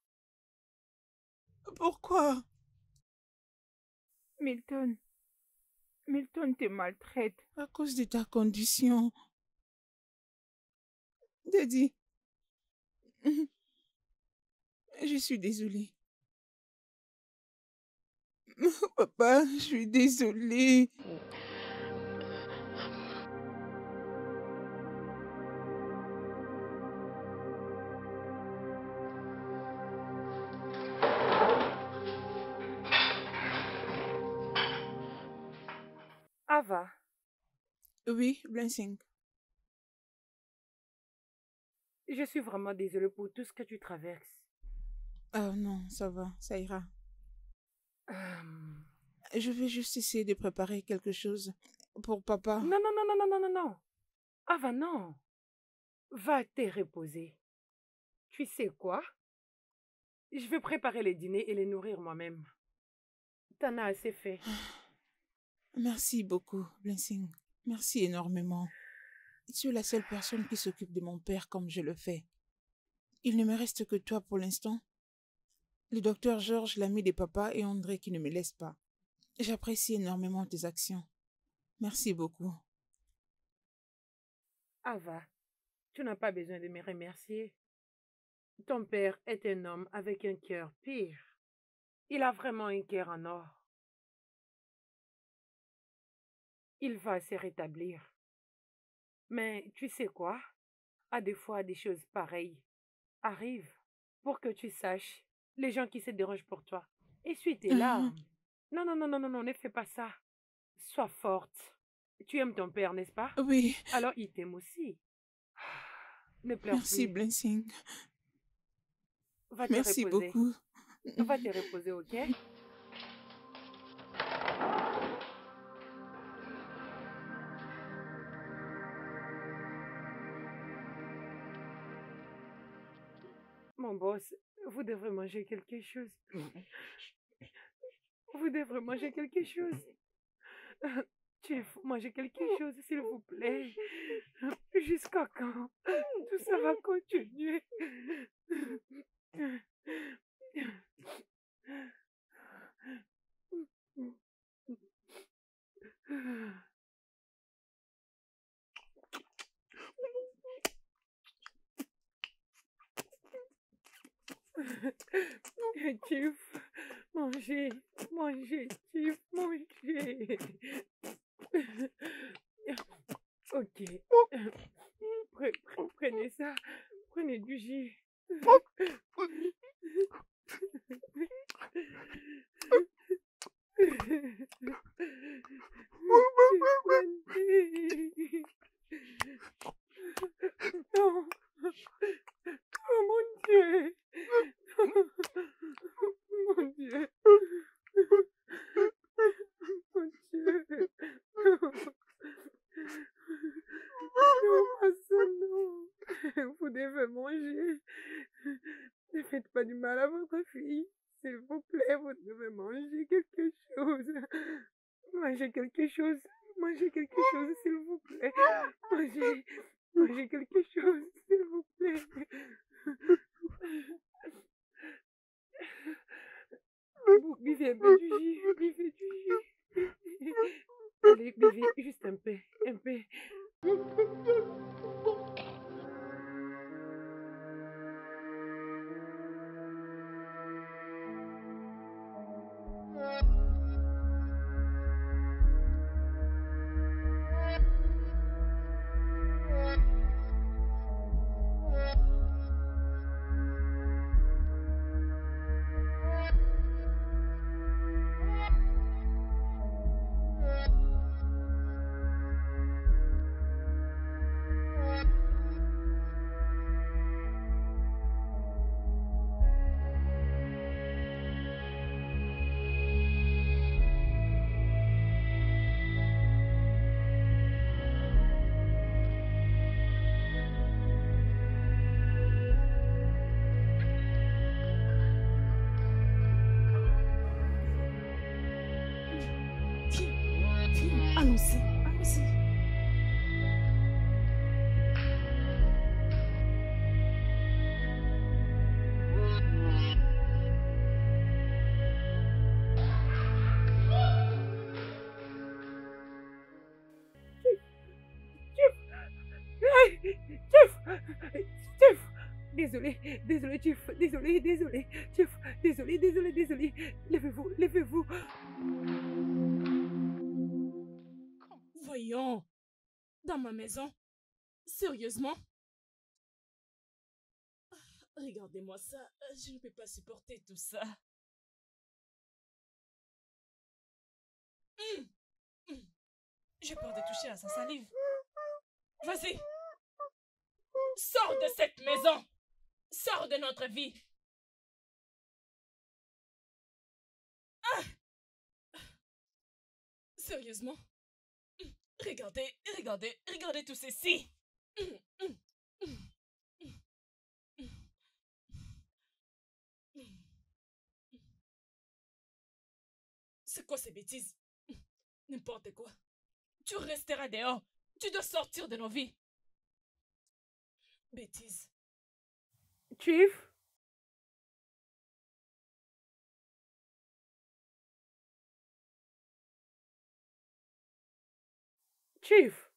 Pourquoi? Milton, Milton te maltraite à cause de ta condition. Daddy, je suis désolée. Papa, je suis désolée. Ava, Oui, Blessing. je suis vraiment désolée pour tout ce que tu traverses. Ah non, ça va, ça ira. Je vais juste essayer de préparer quelque chose pour papa. Non, non, non, non, non, non, non, non. Ava, non. Va te reposer. Tu sais quoi? Je vais préparer les dîners et les nourrir moi-même. T'en as assez fait. Merci beaucoup, Blessing. Merci énormément. Tu es la seule personne qui s'occupe de mon père comme je le fais. Il ne me reste que toi pour l'instant. Le docteur Georges, l'ami de papa et André qui ne me laissent pas. J'apprécie énormément tes actions. Merci beaucoup. Ava, tu n'as pas besoin de me remercier. Ton père est un homme avec un cœur pur. Il a vraiment un cœur en or. Il va se rétablir. Mais tu sais quoi? À des fois, des choses pareilles arrivent pour que tu saches les gens qui se dérangent pour toi. Essuie tes larmes. Non, non, non, non, non, non, ne fais pas ça. Sois forte. Tu aimes ton père, n'est-ce pas? Oui. Alors il t'aime aussi. Ne pleure Merci, plus. Blessing. Va te Merci reposer. beaucoup. Va te reposer, ok? Mon boss, vous devrez manger quelque chose. Vous devrez manger quelque chose. Chief, mangez quelque chose, s'il vous plaît. Jusqu'à quand? Tout ça va continuer. Chief, mangez, mangez, Chief, mangez. Ok. Prenez ça. Prenez du jus. Non. Oh mon Dieu. Mon Dieu. Mon Dieu. Non, pas ça, non. Vous devez manger. Ne faites pas du mal à votre fille. S'il vous plaît, vous devez manger quelque chose. Mangez quelque chose. Mangez quelque chose, s'il vous plaît. Mangez. Mangez quelque chose, s'il vous plaît. Buvez un peu du jus. Buvez du jus. Allez, buvez juste un peu. Un peu. Allons-y, allons-y. Chief! Désolé, désolé, Chief. Désolé, désolé. Chief, désolé, désolé, désolé. Levez-vous, levez-vous. Voyons. Dans ma maison. Sérieusement? Regardez-moi ça. Je ne peux pas supporter tout ça. J'ai peur de toucher à sa salive. Vas-y. Sors de cette maison. Sors de notre vie. Sérieusement? Regardez, regardez, regardez tout ceci. C'est quoi ces bêtises? N'importe quoi. Tu resteras dehors. Tu dois sortir de nos vies. Bêtises. Chief? Chief?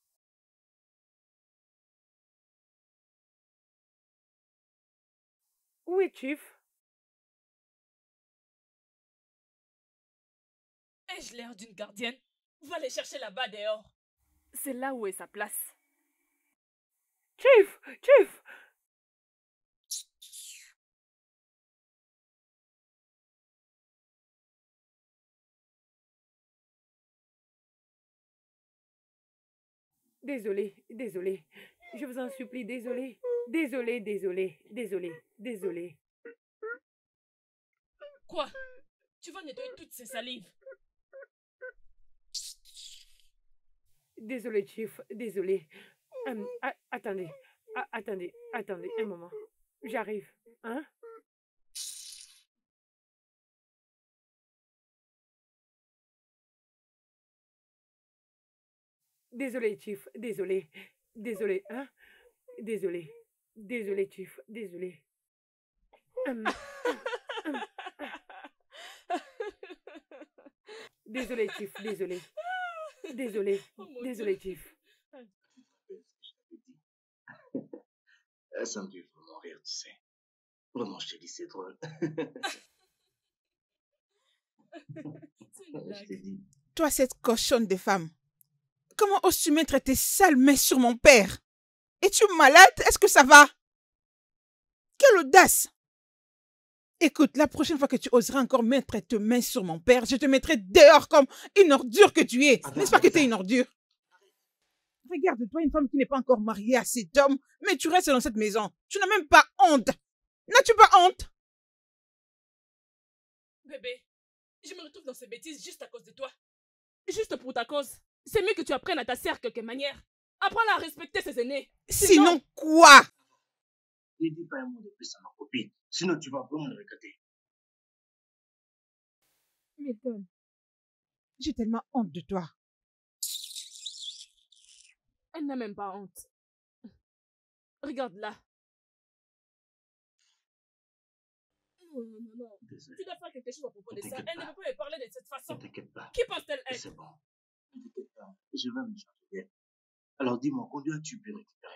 Oui, Chief. Ai-je l'air d'une gardienne? Va les chercher là-bas dehors. C'est là où est sa place. Chief! Chief! Désolé, désolé. Je vous en supplie, désolé. Désolé, désolé, désolé, désolé. Quoi? Tu vas nettoyer toutes ces salives. Désolé, Chief, désolé. Attendez, attendez, attendez, un moment. J'arrive, hein? Désolé, Chief, désolé. Désolé, hein? Désolé. Désolé, Chief, désolé. Désolé, Chief, désolé. Désolé, désolé, Chief. Ça me fait vraiment rire, tu sais. Vraiment, je te dis, c'est drôle. Je t'ai dit. Toi, cette cochonne de femme, comment oses-tu mettre tes sales mains sur mon père? Es-tu malade? Est-ce que ça va? Quelle audace! Écoute, la prochaine fois que tu oseras encore mettre tes mains sur mon père, je te mettrai dehors comme une ordure que tu es. N'est-ce pas que tu es une ordure? Regarde-toi, une femme qui n'est pas encore mariée à cet homme, mais tu restes dans cette maison. Tu n'as même pas honte. N'as-tu pas honte? Bébé, je me retrouve dans ces bêtises juste à cause de toi. Juste pour ta cause. C'est mieux que tu apprennes à ta sœur quelque manière. Apprends-la à respecter ses aînés. Sinon quoi? Ne dis pas un mot de plus à ma copine, sinon tu vas vraiment le regretter. Milton, j'ai tellement honte de toi. Elle n'a même pas honte. Regarde-la. Non. Désolé. Tu dois faire quelque chose à propos de ça. T'inquiète Elle ne pas. peut pas me parler de cette façon. Ne t'inquiète pas. Qui pense-t-elle être? C'est bon. Ne t'inquiète pas. Je vais me charger d'elle. Alors dis-moi, combien as-tu pu récupérer?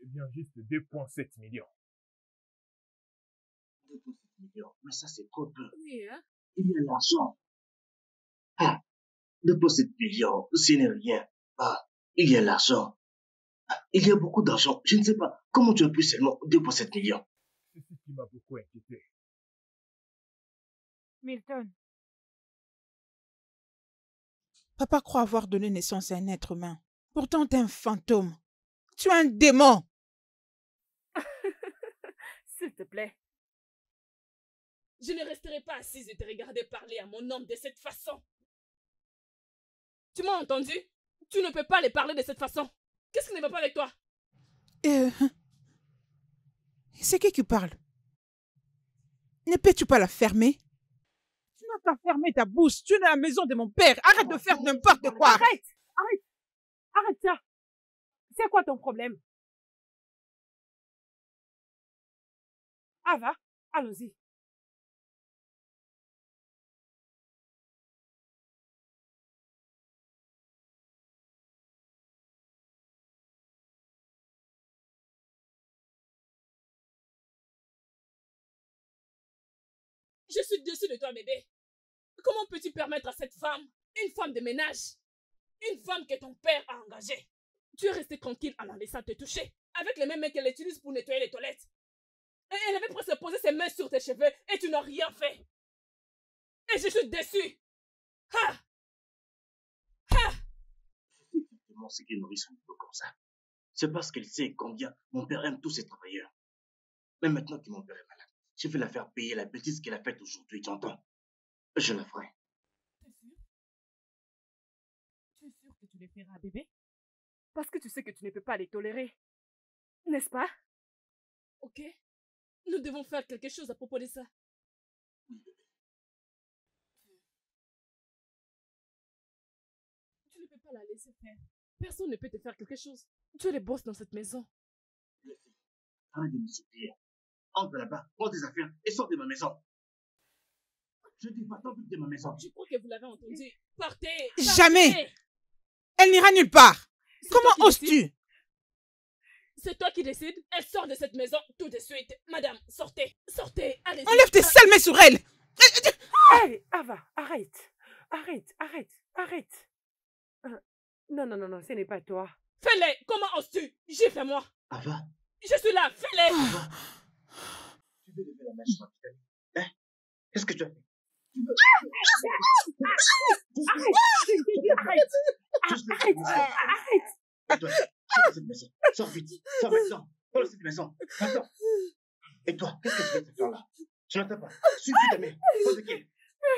Eh bien, juste 2,7 millions. 2,7 millions. Mais ça, c'est trop peu. Oui, hein? Il y a l'argent. Ah, 2,7 millions, ce n'est rien. Ah, il y a l'argent. Ah, il y a beaucoup d'argent. Je ne sais pas comment tu as pu seulement 2,7 millions. C'est ce qui m'a beaucoup inquiété. Milton. Papa croit avoir donné naissance à un être humain. Pourtant, tu es un fantôme. Tu es un démon. S'il te plaît. Je ne resterai pas assise et te regarder parler à mon homme de cette façon. Tu m'as entendu? Tu ne peux pas les parler de cette façon. Qu'est-ce qui ne va pas avec toi? C'est qui parle? Ne peux-tu pas la fermer? Tu n'as qu'à fermer ta bouche. Tu es dans la maison de mon père. Arrête de faire n'importe quoi. Arrête! Arrête! Arrête ça! C'est quoi ton problème? Ava, allons-y. Je suis déçue de toi, bébé. Comment peux-tu permettre à cette femme, une femme de ménage, une femme que ton père a engagée, tu es resté tranquille en la laissant te toucher, avec les mêmes mains qu'elle utilise pour nettoyer les toilettes. Et elle avait presque posé ses mains sur tes cheveux et tu n'as rien fait. Et je suis déçue. Ha! Ha! C'est exactement ce qui nourrit son ego comme ça. C'est parce qu'elle sait combien mon père aime tous ses travailleurs. Mais maintenant que mon père est malade, je vais la faire payer la bêtise qu'elle a faite aujourd'hui, tu entends? Je la ferai. tu les feras, bébé? Parce que tu sais que tu ne peux pas les tolérer. N'est-ce pas? Ok. Nous devons faire quelque chose à propos de ça. Tu ne peux pas la laisser faire. Personne ne peut te faire quelque chose. Tu es le boss dans cette maison. Les filles, arrête de me supplier. Entre là-bas, prends tes affaires et sors de ma maison. Je dis pas tant de ma maison. Je crois que vous l'avez entendu. Partez! Jamais! Elle n'ira nulle part. Comment oses-tu? C'est toi qui décides. Elle sort de cette maison tout de suite. Madame, sortez. Sortez. Allez-y. Enlève tes sales mains sur elle. Hey, Ava, arrête. Arrête. Non, ce n'est pas toi. Fais-les. Comment oses-tu? Gifle-moi. Ava, Je suis là. Fais-les. Ava. Tu veux lever la main sur ma petite amie? Hein? Qu'est-ce que tu as fait? Arrête. Et toi, sors de cette maison. Sors vite. Sors maintenant. Sors de cette maison. Attends. Et toi, qu'est-ce que tu fais de cette fleur-là? Je n'entends pas. Suis ta mère. Pas de qui?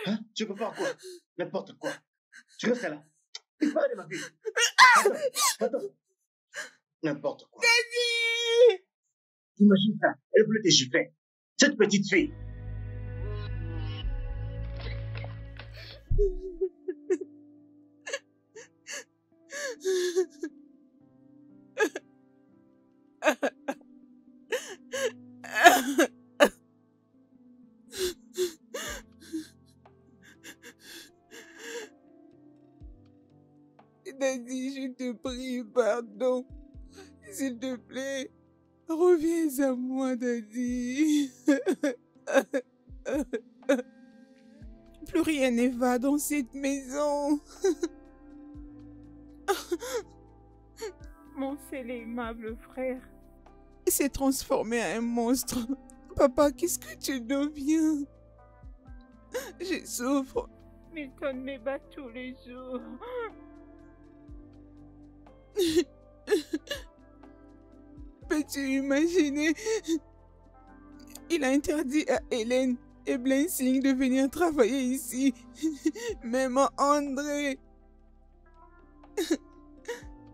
Hein? Tu peux faire quoi? N'importe quoi. Tu restes là. Il parle de ma vie. Attends. N'importe quoi. Imagine ça. Elle voulait te gifler. Cette petite fille. Daddy, je te prie, pardon. S'il te plaît, reviens à moi, Daddy. Plus rien ne va dans cette maison. Mon seul et aimable frère. Il s'est transformé en un monstre. Papa, qu'est-ce que tu deviens? Je souffre. Milton me bat tous les jours. Peux-tu imaginer? Il a interdit à Hélène et Blessing de venir travailler ici. Même André.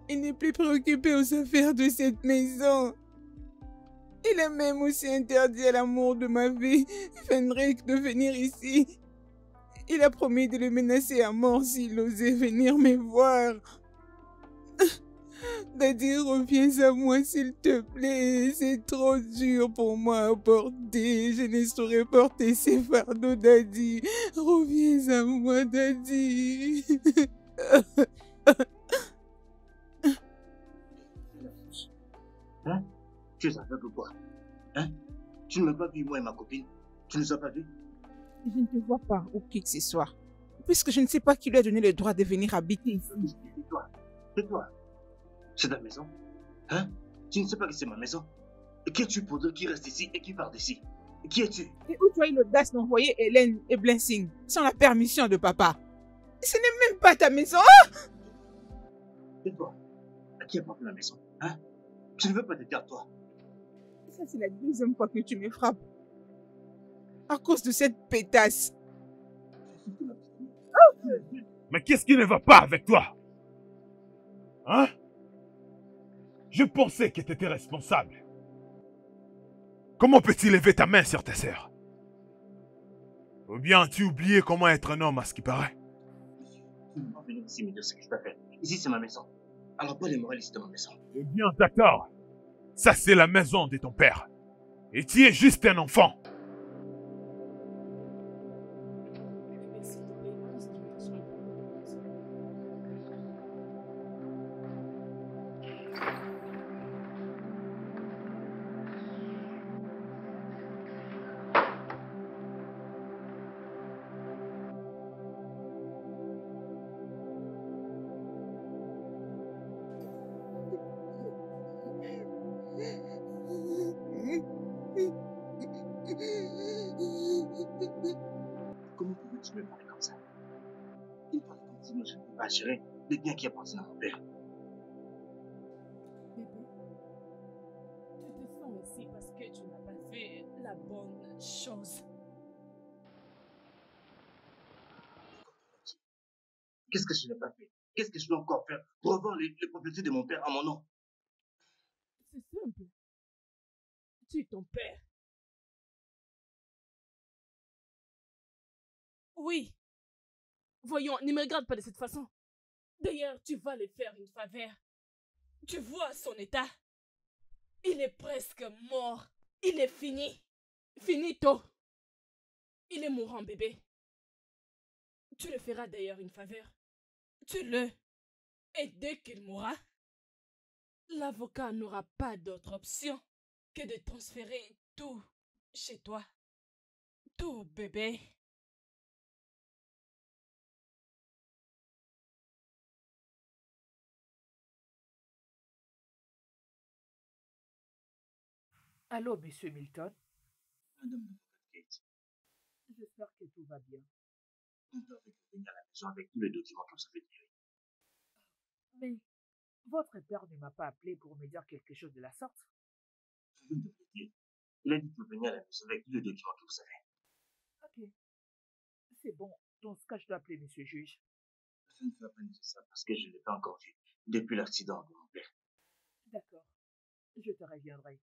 Il n'est plus préoccupé aux affaires de cette maison. Il a même aussi interdit à l'amour de ma vie, Fenric, de venir ici. Il a promis de le menacer à mort s'il osait venir me voir. Daddy, reviens à moi s'il te plaît. C'est trop dur pour moi à porter. Je ne saurais porter ces fardeaux, Daddy. Reviens à moi, Daddy. Hein? Tu es aveugle ou quoi? Hein? Tu ne m'as pas vu, moi et ma copine? Tu ne nous as pas vus? Je ne te vois pas, ou qui que ce soit. Puisque je ne sais pas qui lui a donné le droit de venir habiter ici. Tais-toi. C'est ta maison? Hein? Tu ne sais pas que c'est ma maison? Et qui es-tu pour dire qui reste ici et qui part d'ici? Qui es-tu? Et où tu as eu l'audace d'envoyer Hélène et Blessing sans la permission de papa? Ce n'est même pas ta maison. Tais-toi. À qui appartient la maison? Hein? Je ne veux pas te dire toi. Ça, c'est la deuxième fois que tu me frappes. À cause de cette pétasse. Mais qu'est-ce qui ne va pas avec toi? Hein? Je pensais que tu étais responsable. Comment peux-tu lever ta main sur ta sœur? Ou bien as-tu oublié comment être un homme à ce qui paraît? Tu ne peux pas venir ici me dire ce que je peux faire. Ici, c'est ma maison. Alors, pas les moralistes de ma maison. Eh bien, d'accord. Ça, c'est la maison de ton père. Et tu es juste un enfant. Comment pouvais-tu me parler comme ça? Il parle comme si moi je ne peux pas gérer les biens qui appartiennent à mon père. Bébé, tu te sens ici parce que tu n'as pas fait la bonne chose. Qu'est-ce que je n'ai pas fait? Qu'est-ce que je peux encore faire pour avoir les propriétés de mon père à mon nom? C'est simple. Tu es ton père. Oui. Voyons, ne me regarde pas de cette façon. D'ailleurs, tu vas lui faire une faveur. Tu vois son état. Il est presque mort. Il est fini. Finito. Il est mourant, bébé. Tu le feras d'ailleurs une faveur. Tue-le. Et dès qu'il mourra, l'avocat n'aura pas d'autre option que de transférer tout chez toi. Tout, bébé. Allô, monsieur Milton. Madame l'avocate Kate, J'espère que tout va bien. mon père veut venir à la maison avec tous les documents que vous avez tirés. Mais votre père ne m'a pas appelé pour me dire quelque chose de la sorte. Je viens de vous le dire. Il a dit de venir à la maison avec tous les documents que vous avez. Ok. C'est bon. Dans ce cas, je dois appeler monsieur juge. Ça ne sera pas nécessaire parce que je ne l'ai pas encore vu depuis l'accident de mon père. D'accord. Je te reviendrai.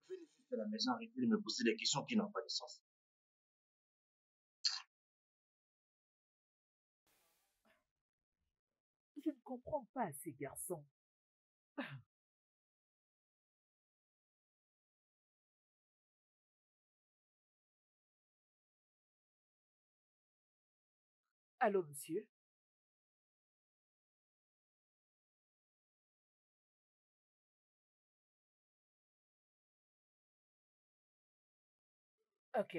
Venez juste à la maison, arrêtez de me poser des questions qui n'ont pas de sens. Je ne comprends pas ces garçons. Allô, monsieur? Ok.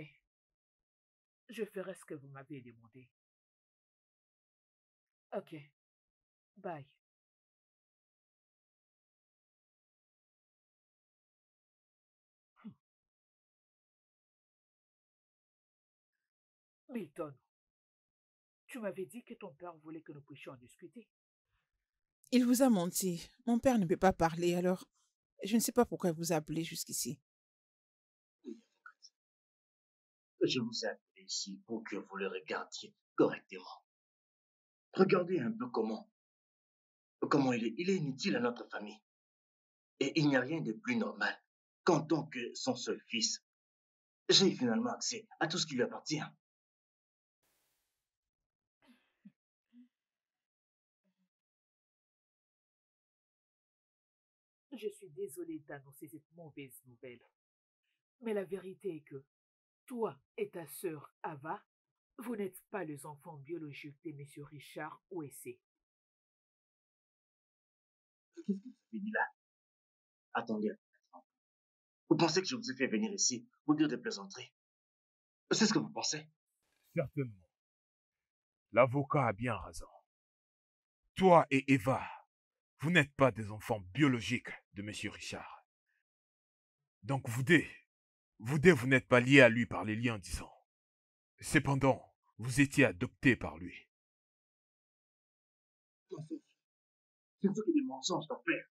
Je ferai ce que vous m'avez demandé. Ok. Bye. Milton, tu m'avais dit que ton père voulait que nous puissions en discuter. Il vous a menti. Mon père ne peut pas parler, alors je ne sais pas pourquoi vous appelez jusqu'ici. Oui, avocate. Je vous ai appelé ici pour que vous le regardiez correctement. Regardez un peu comment il est. Il est inutile à notre famille. Et il n'y a rien de plus normal qu'en tant que son seul fils, j'ai finalement accès à tout ce qui lui appartient. Je suis désolée d'annoncer cette mauvaise nouvelle. Mais la vérité est que toi et ta sœur Ava, vous n'êtes pas les enfants biologiques de M. Richard Ouessé. Qu'est-ce que vous avez dit là? Attendez. Vous pensez que je vous ai fait venir ici pour dire des plaisanteries? C'est ce que vous pensez? Certainement. L'avocat a bien raison. Toi et Eva, vous n'êtes pas des enfants biologiques de M. Richard. Donc vous n'êtes pas liés à lui par les liens du sang. Cependant, vous étiez adoptés par lui. Mensonge. Ce ne sont que des mensonges, ton père.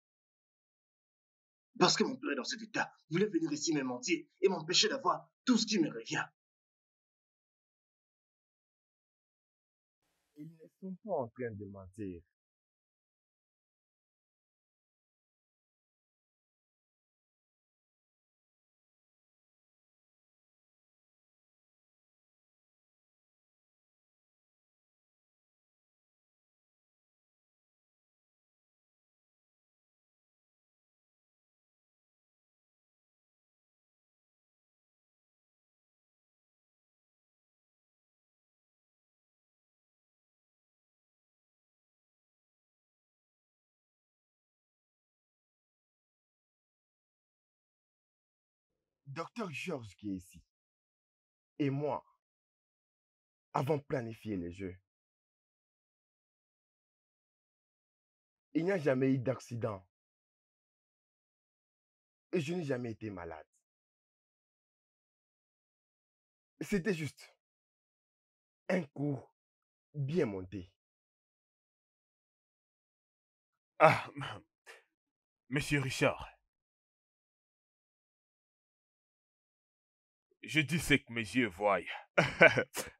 Parce que mon père est dans cet état, vous voulez venir ici me mentir et m'empêcher d'avoir tout ce qui me revient. Ils ne sont pas en train de mentir. Docteur Georges qui est ici et moi avons planifié le jeu. Il n'y a jamais eu d'accident et je n'ai jamais été malade. C'était juste un coup bien monté. Ah, Monsieur Richard, je dis ce que mes yeux voient.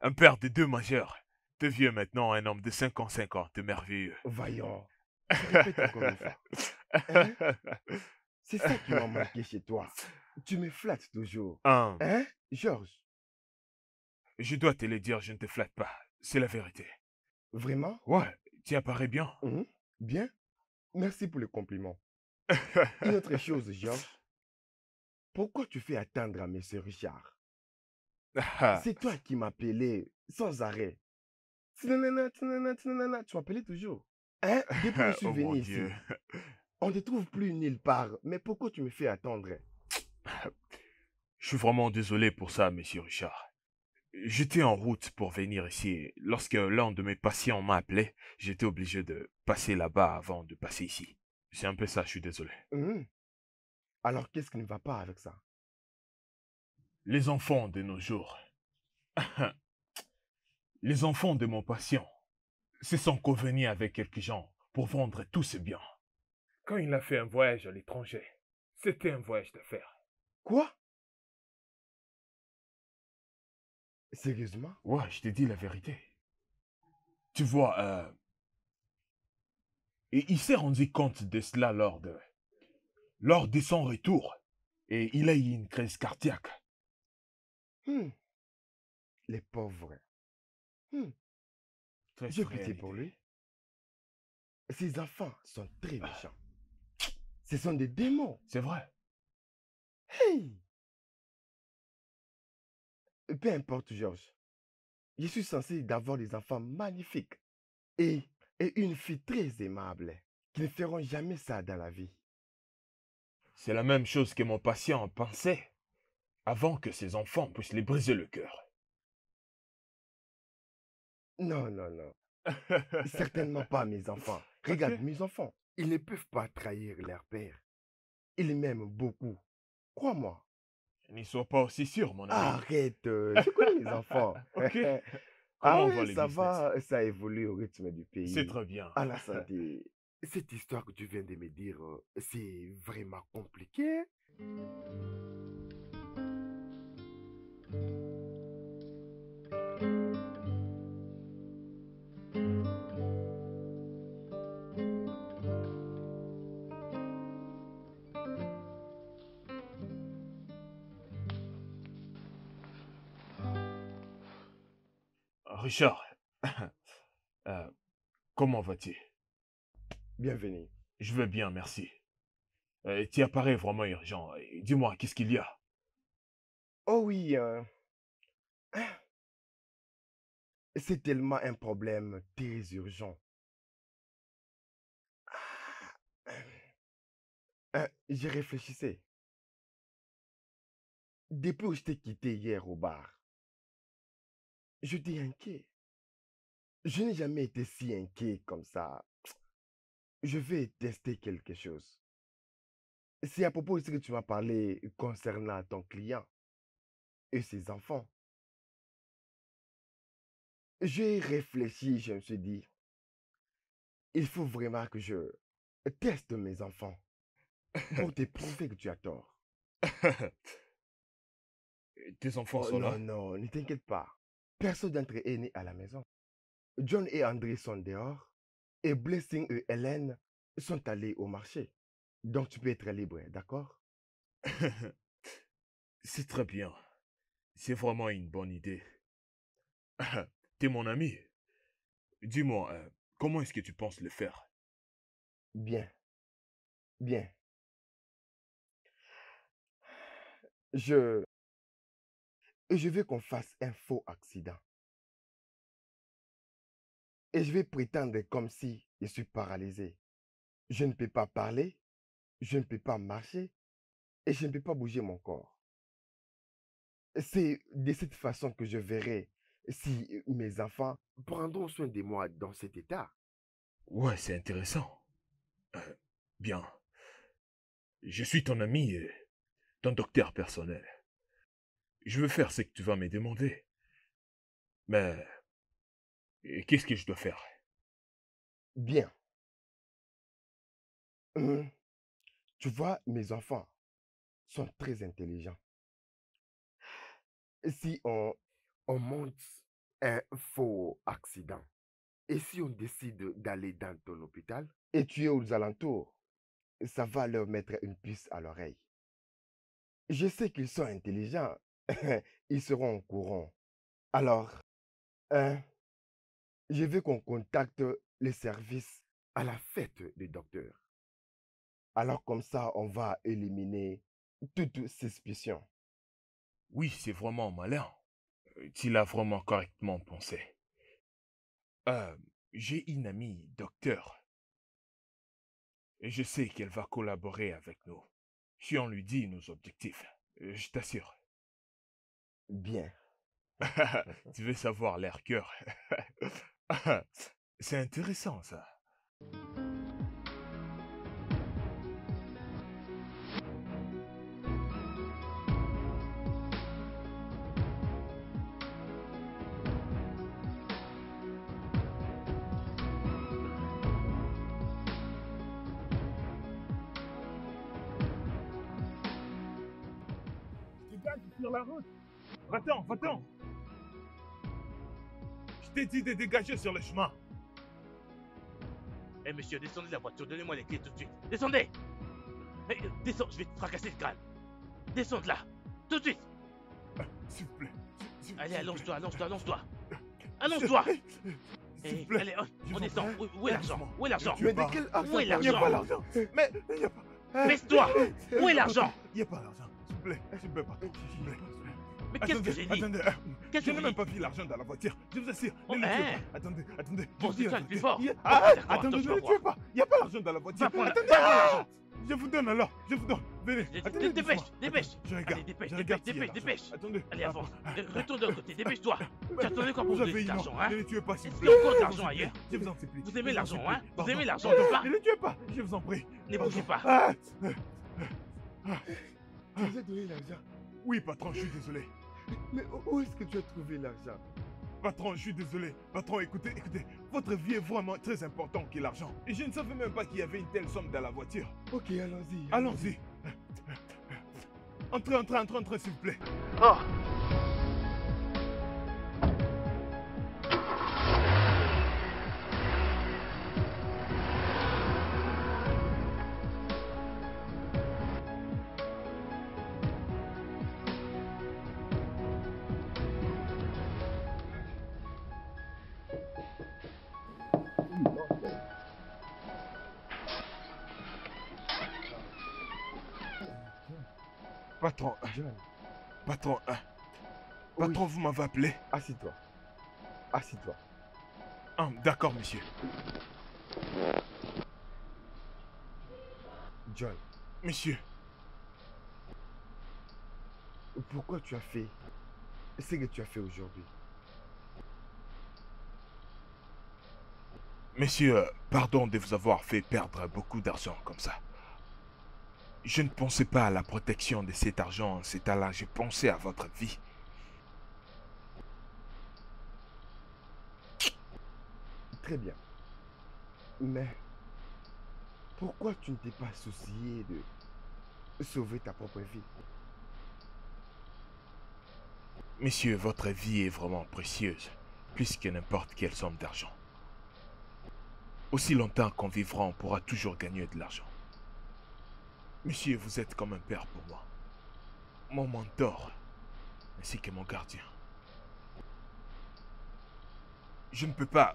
Un père de deux majeurs T'es vieux maintenant, un homme de 55 ans, t'es merveilleux. Voyons, tu répètes encore une fois. Hein? C'est ça qui m'a manqué chez toi. Tu me flattes toujours. Hein, Hein, Georges? je dois te le dire, je ne te flatte pas. C'est la vérité. Vraiment? Ouais, tu apparais bien. Bien. Merci pour le compliment. Une autre chose, Georges. Pourquoi tu fais attendre à M. Richard? Ah, C'est toi qui m'appelais sans arrêt. Tinanana, tinanana, tinanana, tu m'appelais toujours. Hein? Depuis que je suis oh mon venu ici, Dieu. on ne te trouve plus nulle part. Mais pourquoi tu me fais attendre? Je suis vraiment désolé pour ça, monsieur Richard. J'étais en route pour venir ici. Lorsque l'un de mes patients m'a appelé, j'étais obligé de passer là-bas avant de passer ici. C'est un peu ça, je suis désolé. Alors, qu'est-ce qui ne va pas avec ça? Les enfants de nos jours. Les enfants de mon patient se sont convenus avec quelques gens pour vendre tous ses biens. Quand il a fait un voyage à l'étranger, c'était un voyage d'affaires. Quoi? Sérieusement? Ouais, je te dis la vérité. Tu vois, et il s'est rendu compte de cela lors de son retour. Et il a eu une crise cardiaque. Les pauvres. Triste J'ai pitié réalité. pour lui. Ces enfants sont très méchants. Ce sont des démons. C'est vrai. Hey! Peu importe, Georges. Je suis censé d'avoir des enfants magnifiques et une fille très aimable qui ne feront jamais ça dans la vie. C'est la même chose que mon patient pensait avant que ses enfants puissent lui briser le cœur. Non, non, non. Certainement pas mes enfants. Regarde, Ok. mes enfants, ils ne peuvent pas trahir leur père. Ils m'aiment beaucoup. Crois-moi. N'y sois pas aussi sûr, mon ami. Arrête, je connais mes enfants. Ok. Ah Comment ouais, va le ça business? va, ça évolue au rythme du pays. C'est très bien. À la santé. Cette histoire que tu viens de me dire, c'est vraiment compliqué. Richard, comment vas-tu? Bienvenue. Je vais bien, merci. Tu apparais vraiment urgent. Dis-moi, qu'est-ce qu'il y a? Oh oui, c'est tellement un problème très urgent. J'y réfléchissais. Depuis où je t'ai quitté hier au bar, j'étais inquiet. Je n'ai jamais été si inquiet comme ça. Je vais tester quelque chose. C'est à propos de ce que tu m'as parlé concernant ton client et ses enfants. J'ai réfléchi, je me suis dit, il faut vraiment que je teste mes enfants pour te prouver que tu as tort. Tes enfants Oh sont non, là? non, ne t'inquiète pas. Personne d'entre eux est né à la maison. John et André sont dehors et Blessing et Hélène sont allés au marché. Donc tu peux être libre, d'accord? C'est très bien. C'est vraiment une bonne idée. T'es mon ami. Dis-moi, comment est-ce que tu penses le faire? Bien, bien. Je veux qu'on fasse un faux accident. Et je vais prétendre comme si je suis paralysé. Je ne peux pas parler, je ne peux pas marcher et je ne peux pas bouger mon corps. C'est de cette façon que je verrai si mes enfants prendront soin de moi dans cet état. Ouais, c'est intéressant. Bien. Je suis ton ami et ton docteur personnel. Je veux faire ce que tu vas me demander. Mais qu'est-ce que je dois faire? Bien. Tu vois, mes enfants sont très intelligents. Si on monte Un faux accident. Et si on décide d'aller dans ton hôpital et tu es aux alentours, ça va leur mettre une puce à l'oreille. Je sais qu'ils sont intelligents. Ils seront au courant. Alors, hein, je veux qu'on contacte les services à la fête du docteur. Alors comme ça, on va éliminer toute suspicion. Oui, c'est vraiment malin. Tu l'as vraiment correctement pensé. J'ai une amie, docteur. Et je sais qu'elle va collaborer avec nous. Si on lui dit nos objectifs, je t'assure. Bien. Tu veux savoir l'air cœur. C'est intéressant ça. Sur la route. Va-t'en, va-t'en. Je t'ai dit de dégager sur le chemin. Eh monsieur, descendez de la voiture, donnez-moi les clés tout de suite. Descendez. Descends, je vais te fracasser le crâne. Descends de là, tout de suite. S'il vous plaît. Allez, allonge-toi, allonge-toi, allonge-toi. Allonge-toi. S'il vous plaît. Allez, on descend. Où est l'argent? Où est l'argent? Mais de quel argent? Où est Il n'y a l'argent? pas l'argent. Mais il n'y a pas. Baisse-toi. Où est l'argent? Il n'y a pas l'argent. S'il vous plaît. S'il vous plaît, patron. S'il vous plaît. Mais qu'est-ce que j'ai dit? Attendez, Qu'est-ce je que n'ai vous même dites? pas vu l'argent dans la voiture. Je vous assure. Oh, Ne le tuez hein. pas. Attendez. Bon, Je vous dis, c'est toi le plus fort. Attendez, ne le tuez pas. Il n'y a pas l'argent dans la voiture. Va prendre Attendez. l'argent. Je vous donne alors. Je vous donne. Venez. Attendez, Dépêche, doucement. dépêche. Je regarde. Allez, dépêche, Je regarde dépêche, s'il y a dépêche. l'argent. Attendez. Allez, avance. Retourne de l'autre côté, dépêche-toi. Mais- Tu attendais quoi pour Vous vous donner avez de une l'argent, ordre. hein? Ne les tuez pas, s'il Est-ce vous qu'il y a plaît. encore de Je l'argent vous en prie. ailleurs? Je vous en supplie. Vous aimez Je l'argent, en hein? supplie. Vous aimez Pardon. l'argent, Pardon. n'est-ce pas? Ne les tuez pas. Je vous en prie. Ne bougez pas. Tu as donné l'argent. Oui, patron, je suis désolé. Mais où est-ce que tu as trouvé l'argent? Patron, je suis désolé. Patron, écoutez. Votre vie est vraiment très importante que l'argent. Et je ne savais même pas qu'il y avait une telle somme dans la voiture. Ok, allons-y. Allons-y. Entrez, s'il vous plaît. Oh. Patron, John, patron, oui. patron, vous m'avez appelé. Assis-toi. Assis-toi. Ah, d'accord, monsieur. John, Monsieur, pourquoi tu as fait ce que tu as fait aujourd'hui? monsieur, pardon de vous avoir fait perdre beaucoup d'argent comme ça. Je ne pensais pas à la protection de cet argent, c'est là je pensais à votre vie. Très bien. Mais pourquoi tu ne t'es pas soucié de sauver ta propre vie? Monsieur, votre vie est vraiment précieuse, plus que n'importe quelle somme d'argent. Aussi longtemps qu'on vivra, on pourra toujours gagner de l'argent. Monsieur, vous êtes comme un père pour moi. Mon mentor, ainsi que mon gardien. Je ne peux pas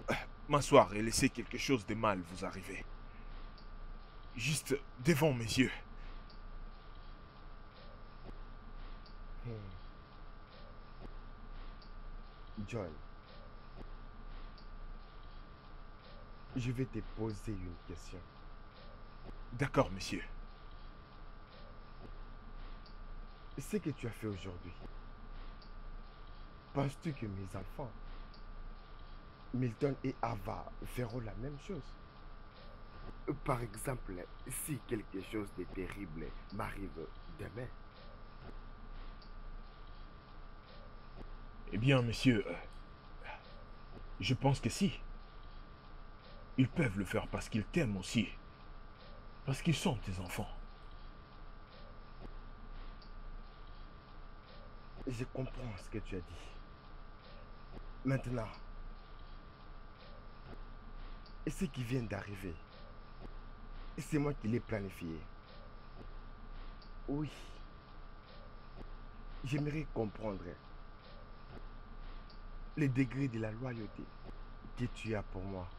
m'asseoir et laisser quelque chose de mal vous arriver. Juste devant mes yeux. John, je vais te poser une question. D'accord, monsieur. Ce que tu as fait aujourd'hui, penses-tu que mes enfants, Milton et Ava, feront la même chose? Par exemple, si quelque chose de terrible m'arrive demain. Eh bien, monsieur, je pense que si. Ils peuvent le faire parce qu'ils t'aiment aussi. Parce qu'ils sont tes enfants. Je comprends ce que tu as dit. Maintenant, et ce qui vient d'arriver, c'est moi qui l'ai planifié. Oui. J'aimerais comprendre le degré de la loyauté que tu as pour moi.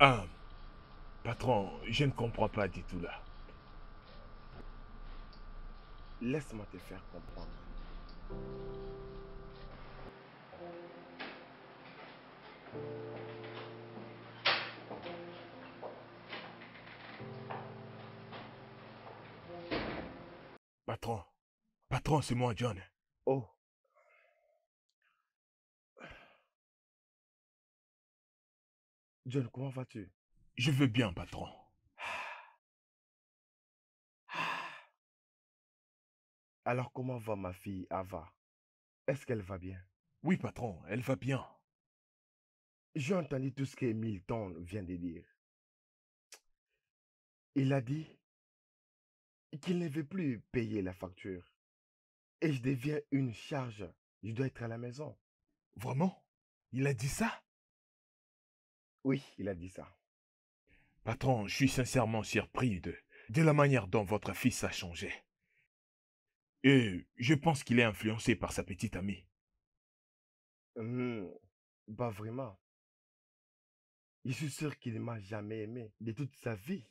Ah, patron, je ne comprends pas du tout là. Laisse-moi te faire comprendre. Patron, c'est moi, John. Oh. John, comment vas-tu? Je veux bien, patron. Alors, comment va ma fille Ava? Est-ce qu'elle va bien? Oui, patron, elle va bien. J'ai entendu tout ce que Milton vient de dire. Il a dit qu'il ne veut plus payer la facture. Et je deviens une charge. Je dois être à la maison. Vraiment? Il a dit ça? Oui, il a dit ça. Patron, je suis sincèrement surpris de la manière dont votre fils a changé. Et je pense qu'il est influencé par sa petite amie. Bah vraiment. Je suis sûr qu'il ne m'a jamais aimé de toute sa vie.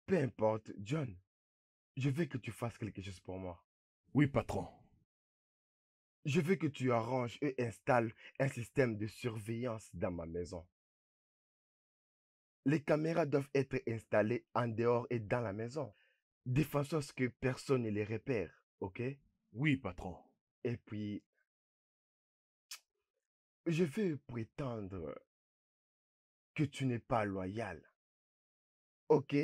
Peu importe, John. Je veux que tu fasses quelque chose pour moi. Oui, patron. Je veux que tu arranges et installes un système de surveillance dans ma maison. Les caméras doivent être installées en dehors et dans la maison, de façon à ce que personne ne les repère, ok? Oui, patron. Et puis, je veux prétendre que tu n'es pas loyal, ok?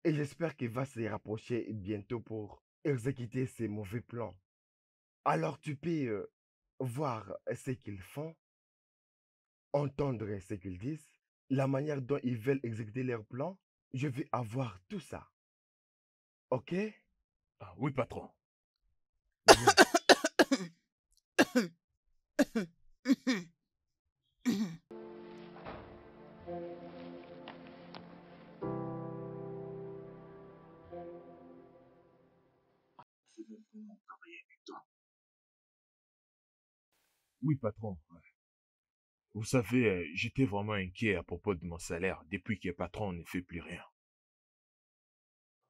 Et j'espère qu'il va se rapprocher bientôt pour exécuter ses mauvais plans. Alors tu peux voir ce qu'ils font, entendre ce qu'ils disent, la manière dont ils veulent exécuter leurs plans. Je vais avoir tout ça. Ok? Ah, oui, patron. Je veux vraiment travailler avec toi. Oui, patron. Vous savez, j'étais vraiment inquiet à propos de mon salaire depuis que le patron ne fait plus rien.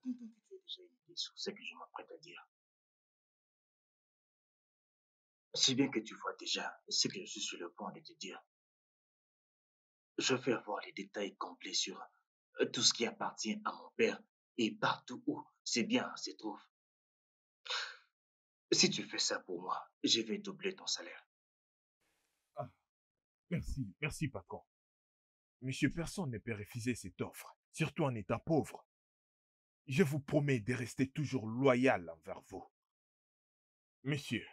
Donc, tu as déjà une idée sur ce que je m'apprête à dire. Si bien que tu vois déjà ce que je suis sur le point de te dire. Je vais avoir les détails complets sur tout ce qui appartient à mon père et partout où ces biens se trouvent. Si tu fais ça pour moi, je vais doubler ton salaire. Ah, merci, patron. Monsieur, personne ne peut refuser cette offre, surtout en état pauvre. Je vous promets de rester toujours loyal envers vous. Monsieur.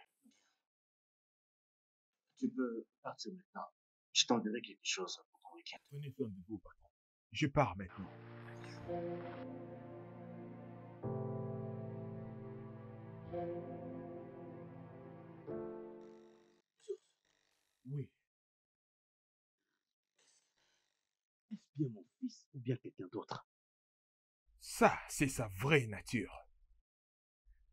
Tu peux partir maintenant. Je t'enverrai quelque chose pour ton week-end. Prenez soin de vous, patron. Je pars maintenant. Oui. Est-ce bien mon fils ou bien quelqu'un d'autre? Ça, c'est sa vraie nature.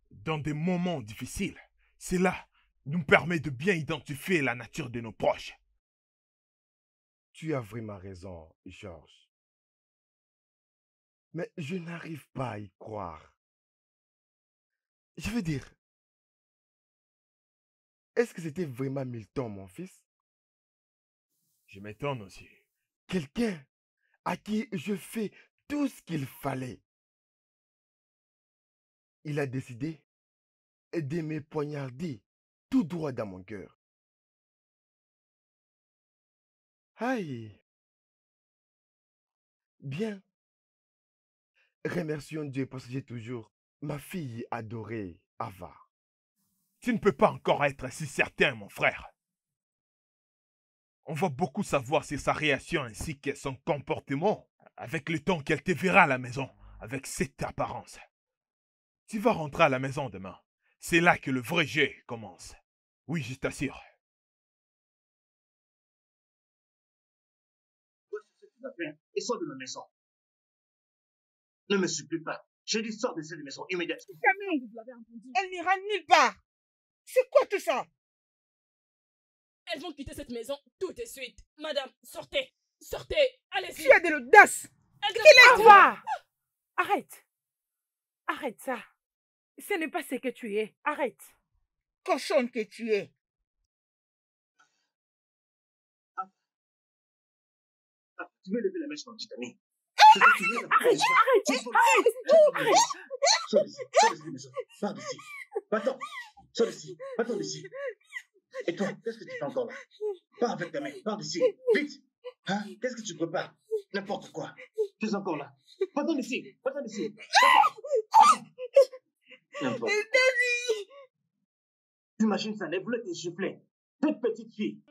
Dans des moments difficiles, cela nous permet de bien identifier la nature de nos proches. Tu as vraiment raison, Georges. Mais je n'arrive pas à y croire. Je veux dire, est-ce que c'était vraiment Milton, mon fils? Je m'étonne aussi. Quelqu'un à qui je fais tout ce qu'il fallait. Il a décidé de me poignarder tout droit dans mon cœur. Aïe! Bien. Remercions Dieu parce que j'ai toujours ma fille adorée, Ava. Tu ne peux pas encore être si certain, mon frère. On va beaucoup savoir sur sa réaction ainsi que son comportement avec le temps qu'elle te verra à la maison avec cette apparence. Tu vas rentrer à la maison demain. c'est là que le vrai jeu commence. Oui, je t'assure. Et sors de ma maison. Ne me supplie pas. J'ai dit sors de cette maison immédiatement. Camille, Vous l'avez entendu. elle n'ira nulle part. C'est quoi tout ça? Elles vont quitter cette maison tout de suite. Madame, sortez. Sortez. Allez-y. Tu as de l'audace. Au revoir. Arrête. Arrête ça. Ce n'est pas ce que tu es. Arrête. Cochonne que tu es. Tu veux lever la main sur mon petit ami. Arrête. Sors d'ici, sors de cette maison. Pars d'ici. Va-t'en. Sors d'ici. Va-t'en d'ici. Et toi, qu'est-ce que tu fais encore là? Pars avec ta main. Pars d'ici. Vite. Hein? Qu'est-ce que tu prépares? N'importe quoi. Tu es encore là. Va-t'en d'ici. Va-t'en d'ici. N'importe quoi. T'imagines ça, les voulait t'insuffler. Cette petite fille.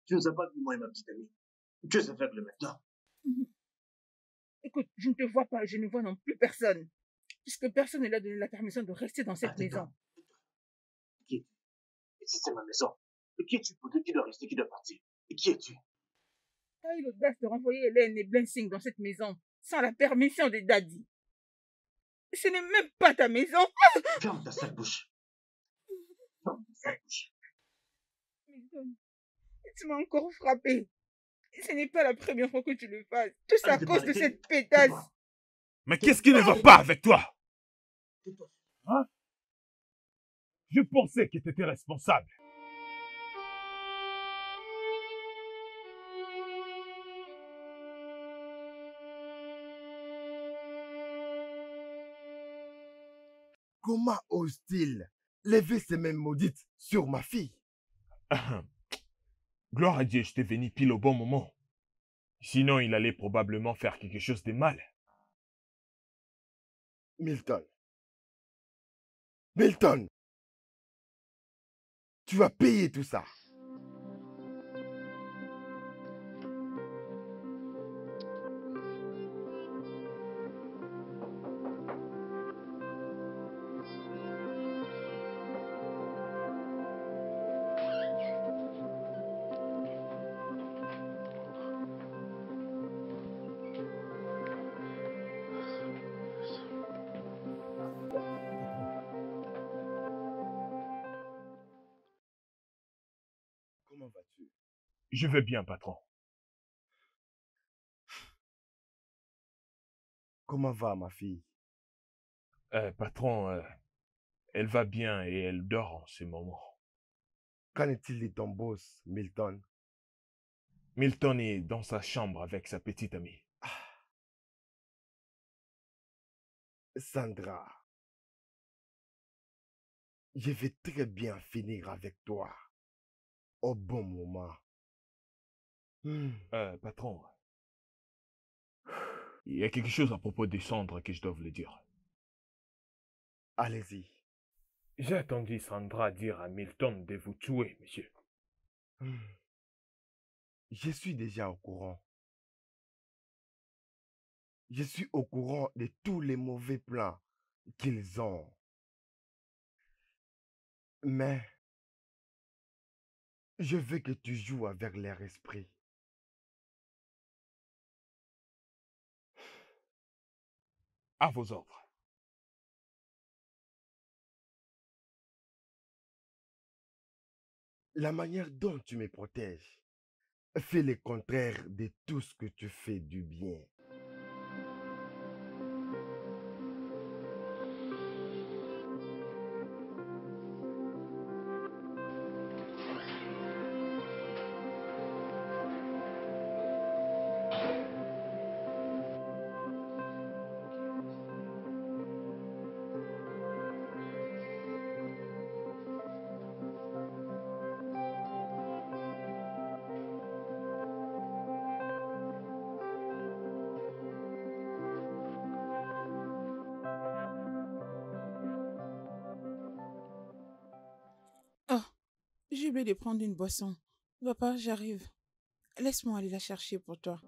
Tu nous as pas vu, moi et ma petite amie. Tu es aveugle maintenant. Écoute, je ne te vois pas, je ne vois non plus personne. Puisque personne ne lui a donné la permission de rester dans cette maison. Qui es-tu? Et si c'est ma maison, et qui es-tu pour dire qui doit rester, qui doit partir? Et qui es-tu? Tu as eu l'audace de renvoyer Hélène et Blensing dans cette maison sans la permission de Daddy. Ce n'est même pas ta maison. Ferme ta sale bouche. Ferme ta sale bouche. Milton, tu m'as encore frappé. Ce n'est pas la première fois que tu le fasses. Tout ça à cause de cette pétasse. Mais qu'est-ce qui ne va pas avec toi? Hein? Je pensais que tu étais responsable. Comment ose-t-il lever ses mains maudites sur ma fille? Gloire à Dieu, je t'ai venu pile au bon moment. Sinon, il allait probablement faire quelque chose de mal. Milton. Milton. Tu vas payer tout ça. Comment vas-tu? Je vais bien, patron. Comment va ma fille? Patron, elle va bien et elle dort en ce moment. Qu'en est-il de ton boss, Milton? Milton est dans sa chambre avec sa petite amie. Sandra, je vais très bien finir avec toi au bon moment. Patron, il y a quelque chose à propos des cendres que je dois vous le dire. Allez-y. J'ai entendu Sandra dire à Milton de vous tuer, monsieur. Je suis déjà au courant. Je suis au courant de tous les mauvais plans qu'ils ont. Mais je veux que tu joues avec leur esprit. À vos ordres. La manière dont tu me protèges fait le contraire de tout ce que tu fais du bien. J'ai oublié de prendre une boisson. Papa, j'arrive. Laisse-moi aller la chercher pour toi.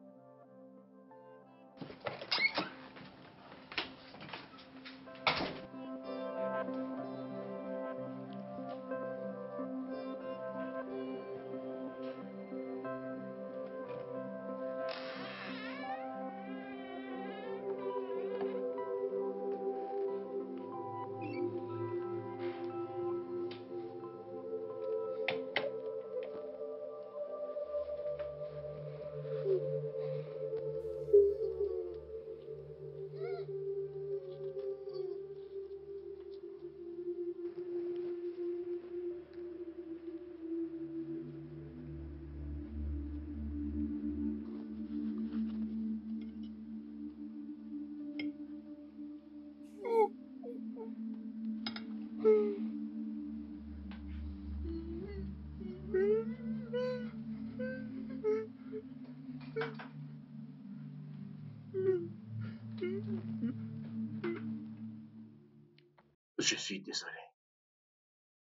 Je suis désolé,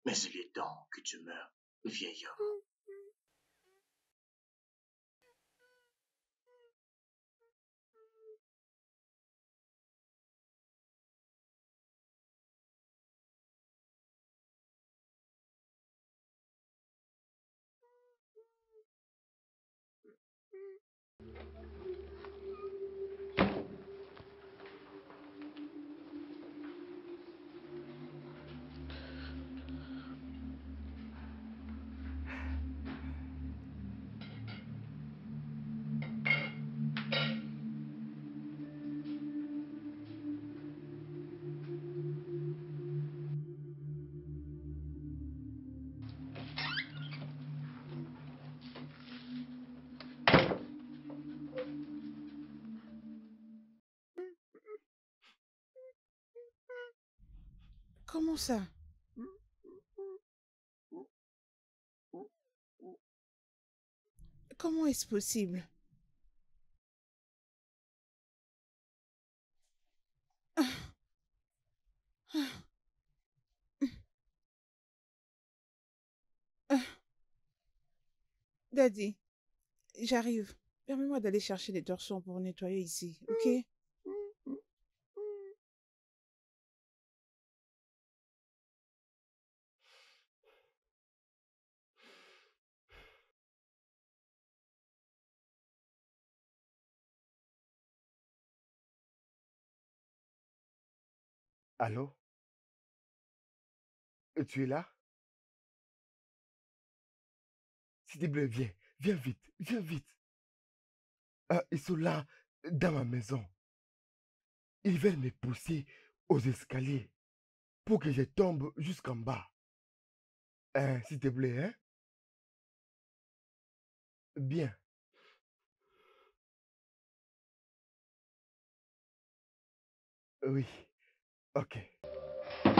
mais il est temps que tu meurs, vieil homme. Comment ça? Comment est-ce possible? Ah. Ah. Ah. Daddy, j'arrive. Permets-moi d'aller chercher des torchons pour nettoyer ici, ok? Allô? Tu es là? S'il te plaît, viens. Viens vite. Viens vite. Ils sont là, dans ma maison. Ils veulent me pousser aux escaliers pour que je tombe jusqu'en bas. S'il te plaît, hein? Bien. Oui. Ok. Et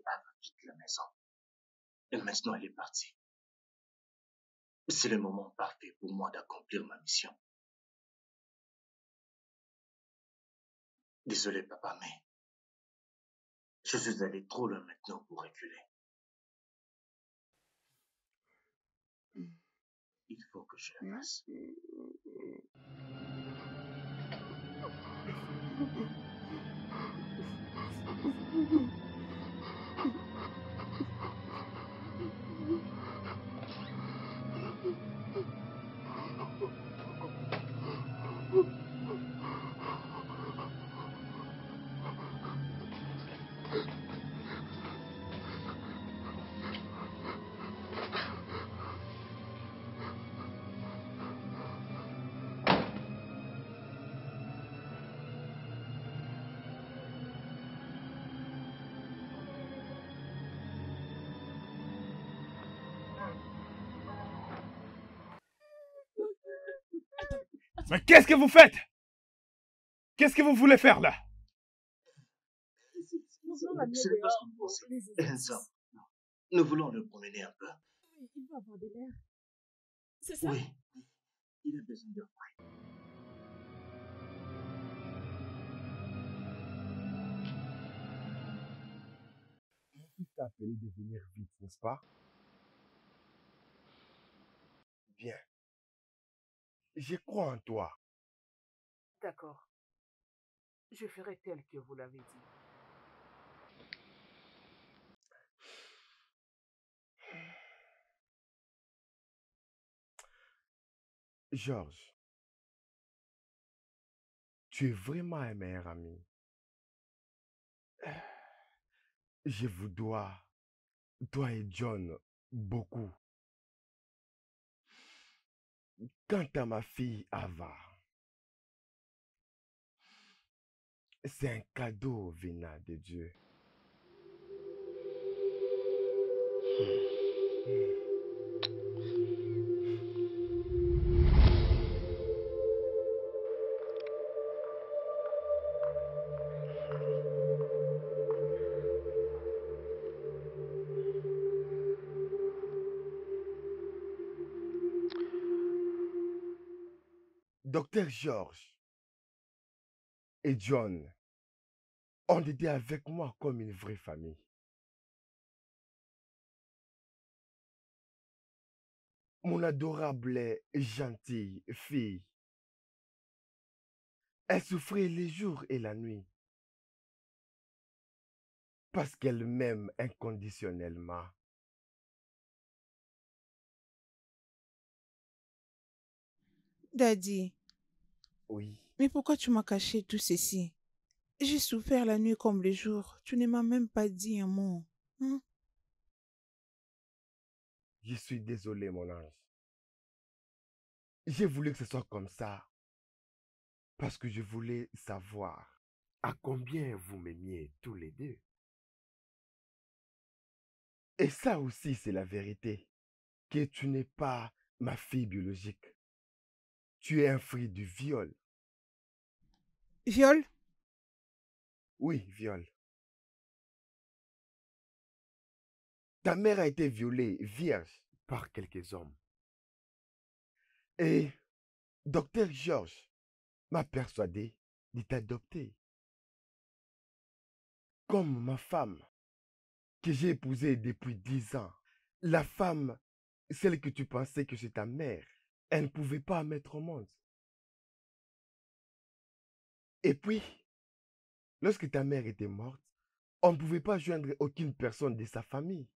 Ava quitte la maison. Et maintenant, elle est partie. C'est le moment parfait pour moi d'accomplir ma mission. Désolé, papa, mais je suis allé trop loin maintenant pour reculer. Il faut que je le fasse. Mais qu'est-ce que vous faites? Qu'est-ce que vous voulez faire là? Nous voulons l'amener ce n'est pas ce dehors qu'on pour pensait. les Enzo, exercices. nous voulons le promener un peu. Oui, il va avoir de l'air. C'est ça? Oui, il a besoin de moi. Mon fils t'a appelé de venir vite, n'est-ce pas? Bien. Je crois en toi. D'accord. Je ferai tel que vous l'avez dit. Georges, tu es vraiment un meilleur ami. Je vous dois, toi et John, beaucoup. Quant à ma fille Ava, c'est un cadeau venant de Dieu. Docteur Georges et John ont été avec moi comme une vraie famille. Mon adorable et gentille fille, elle souffrait les jours et la nuit parce qu'elle m'aime inconditionnellement. Daddy, Oui, mais pourquoi tu m'as caché tout ceci? J'ai souffert la nuit comme le jour. Tu ne m'as même pas dit un mot. Hein? je suis désolé, mon ange. J'ai voulu que ce soit comme ça parce que je voulais savoir à combien vous m'aimiez tous les deux. Et ça aussi, c'est la vérité, que tu n'es pas ma fille biologique. Tu es un fruit du viol. Viol? Oui, viol. Ta mère a été violée vierge par quelques hommes. Et docteur Georges m'a persuadé de t'adopter comme ma femme que j'ai épousée depuis 10 ans. La femme, celle que tu pensais que c'est ta mère, elle ne pouvait pas mettre au monde. Et puis, lorsque ta mère était morte, on ne pouvait pas joindre aucune personne de sa famille.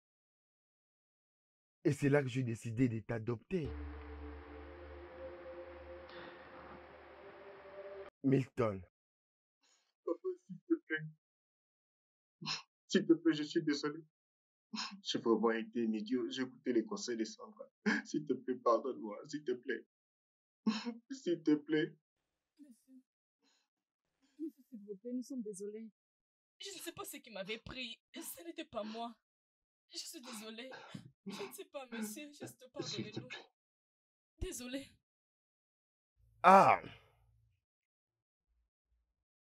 Et c'est là que j'ai décidé de t'adopter. Milton, Papa, s'il te plaît. S'il te plaît, je suis désolé. J'ai vraiment été un idiot. J'ai écouté les conseils de Sandra. S'il te plaît, pardonne-moi. S'il te plaît. S'il te plaît. Monsieur, monsieur, s'il vous plaît, nous sommes désolés. Je ne sais pas ce qui m'avait pris. Ce n'était pas moi. Je suis désolée. Je ne sais pas, monsieur. Juste pardonnez-nous. Désolée. ah,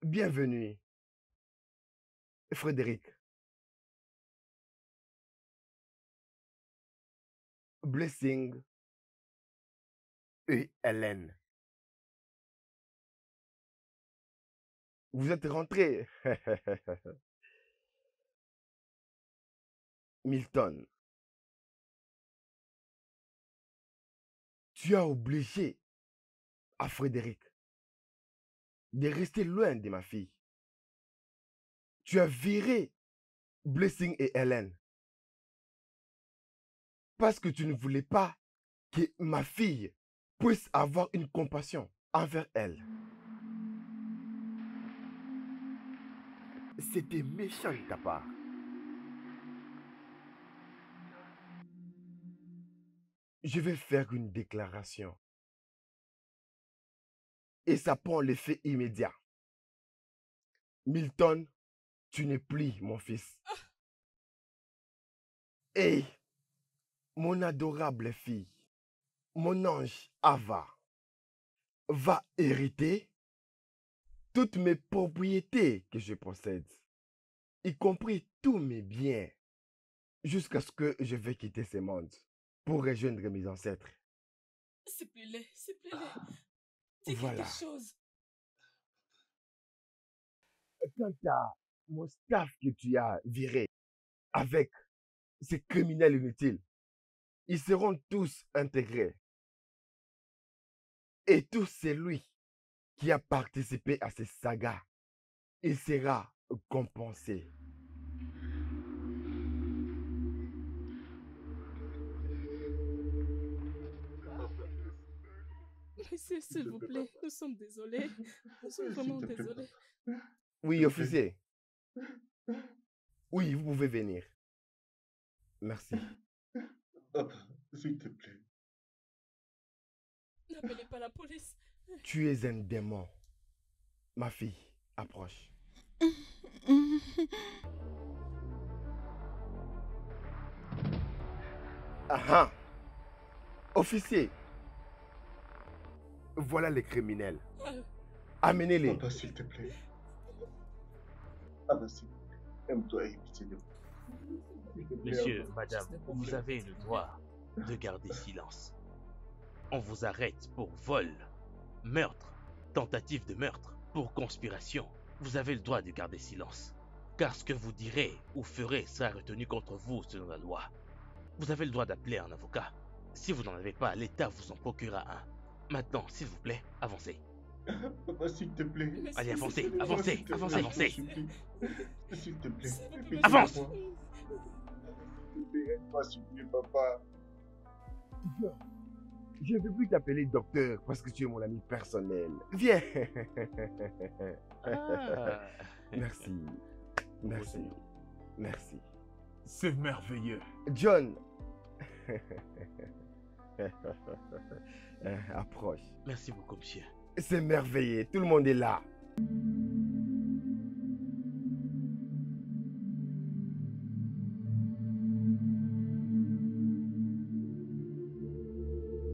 bienvenue, Frédéric. Blessing et Hélène. Vous êtes rentrés. Milton, tu as obligé à Frédéric de rester loin de ma fille. Tu as viré Blessing et Hélène parce que tu ne voulais pas que ma fille puisse avoir une compassion envers elle. C'était méchant de ta part. Je vais faire une déclaration. Et ça prend l'effet immédiat. Milton, tu n'es plus mon fils. Et mon adorable fille, mon ange Ava, va hériter toutes mes propriétés que je possède. y compris tous mes biens, jusqu'à ce que je vais quitter ce monde pour rejoindre mes ancêtres. S'il te plaît, s'il te plaît. Dis Voilà. quelque chose. Quant à mon staff que tu as viré avec ces criminels inutiles, ils seront tous intégrés. Et tout celui qui a participé à ces sagas, il sera compensé. Monsieur, s'il vous plaît, nous sommes désolés. Nous sommes vraiment désolés. Oui, officier. Oui, vous pouvez venir. Merci. Papa, s'il te plaît. N'appelez pas la police. Tu es un démon. Ma fille, approche. Ah! Officier, voilà les criminels. Amenez-les. Papa, s'il te plaît. Papa, s'il te plaît. Aime-toi et pitié de moi. Monsieur, madame, vous avez le droit de garder silence. On vous arrête pour vol, meurtre, tentative de meurtre, pour conspiration. Vous avez le droit de garder silence. Car ce que vous direz ou ferez sera retenu contre vous selon la loi. Vous avez le droit d'appeler un avocat. Si vous n'en avez pas, l'État vous en procurera un. Maintenant, s'il vous plaît, avancez. Papa, s'il te plaît. Allez, avancez, Papa, avancez, s'il te plaît, avancez, je avancez. te supplie. S'il te plaît. Avance. Aide-moi, s'il te plaît, papa. Je ne veux plus t'appeler docteur parce que tu es mon ami personnel. Viens. Ah. Merci. Merci. Merci. C'est merveilleux. John. Approche. Merci beaucoup, monsieur. C'est merveilleux. Tout le monde est là.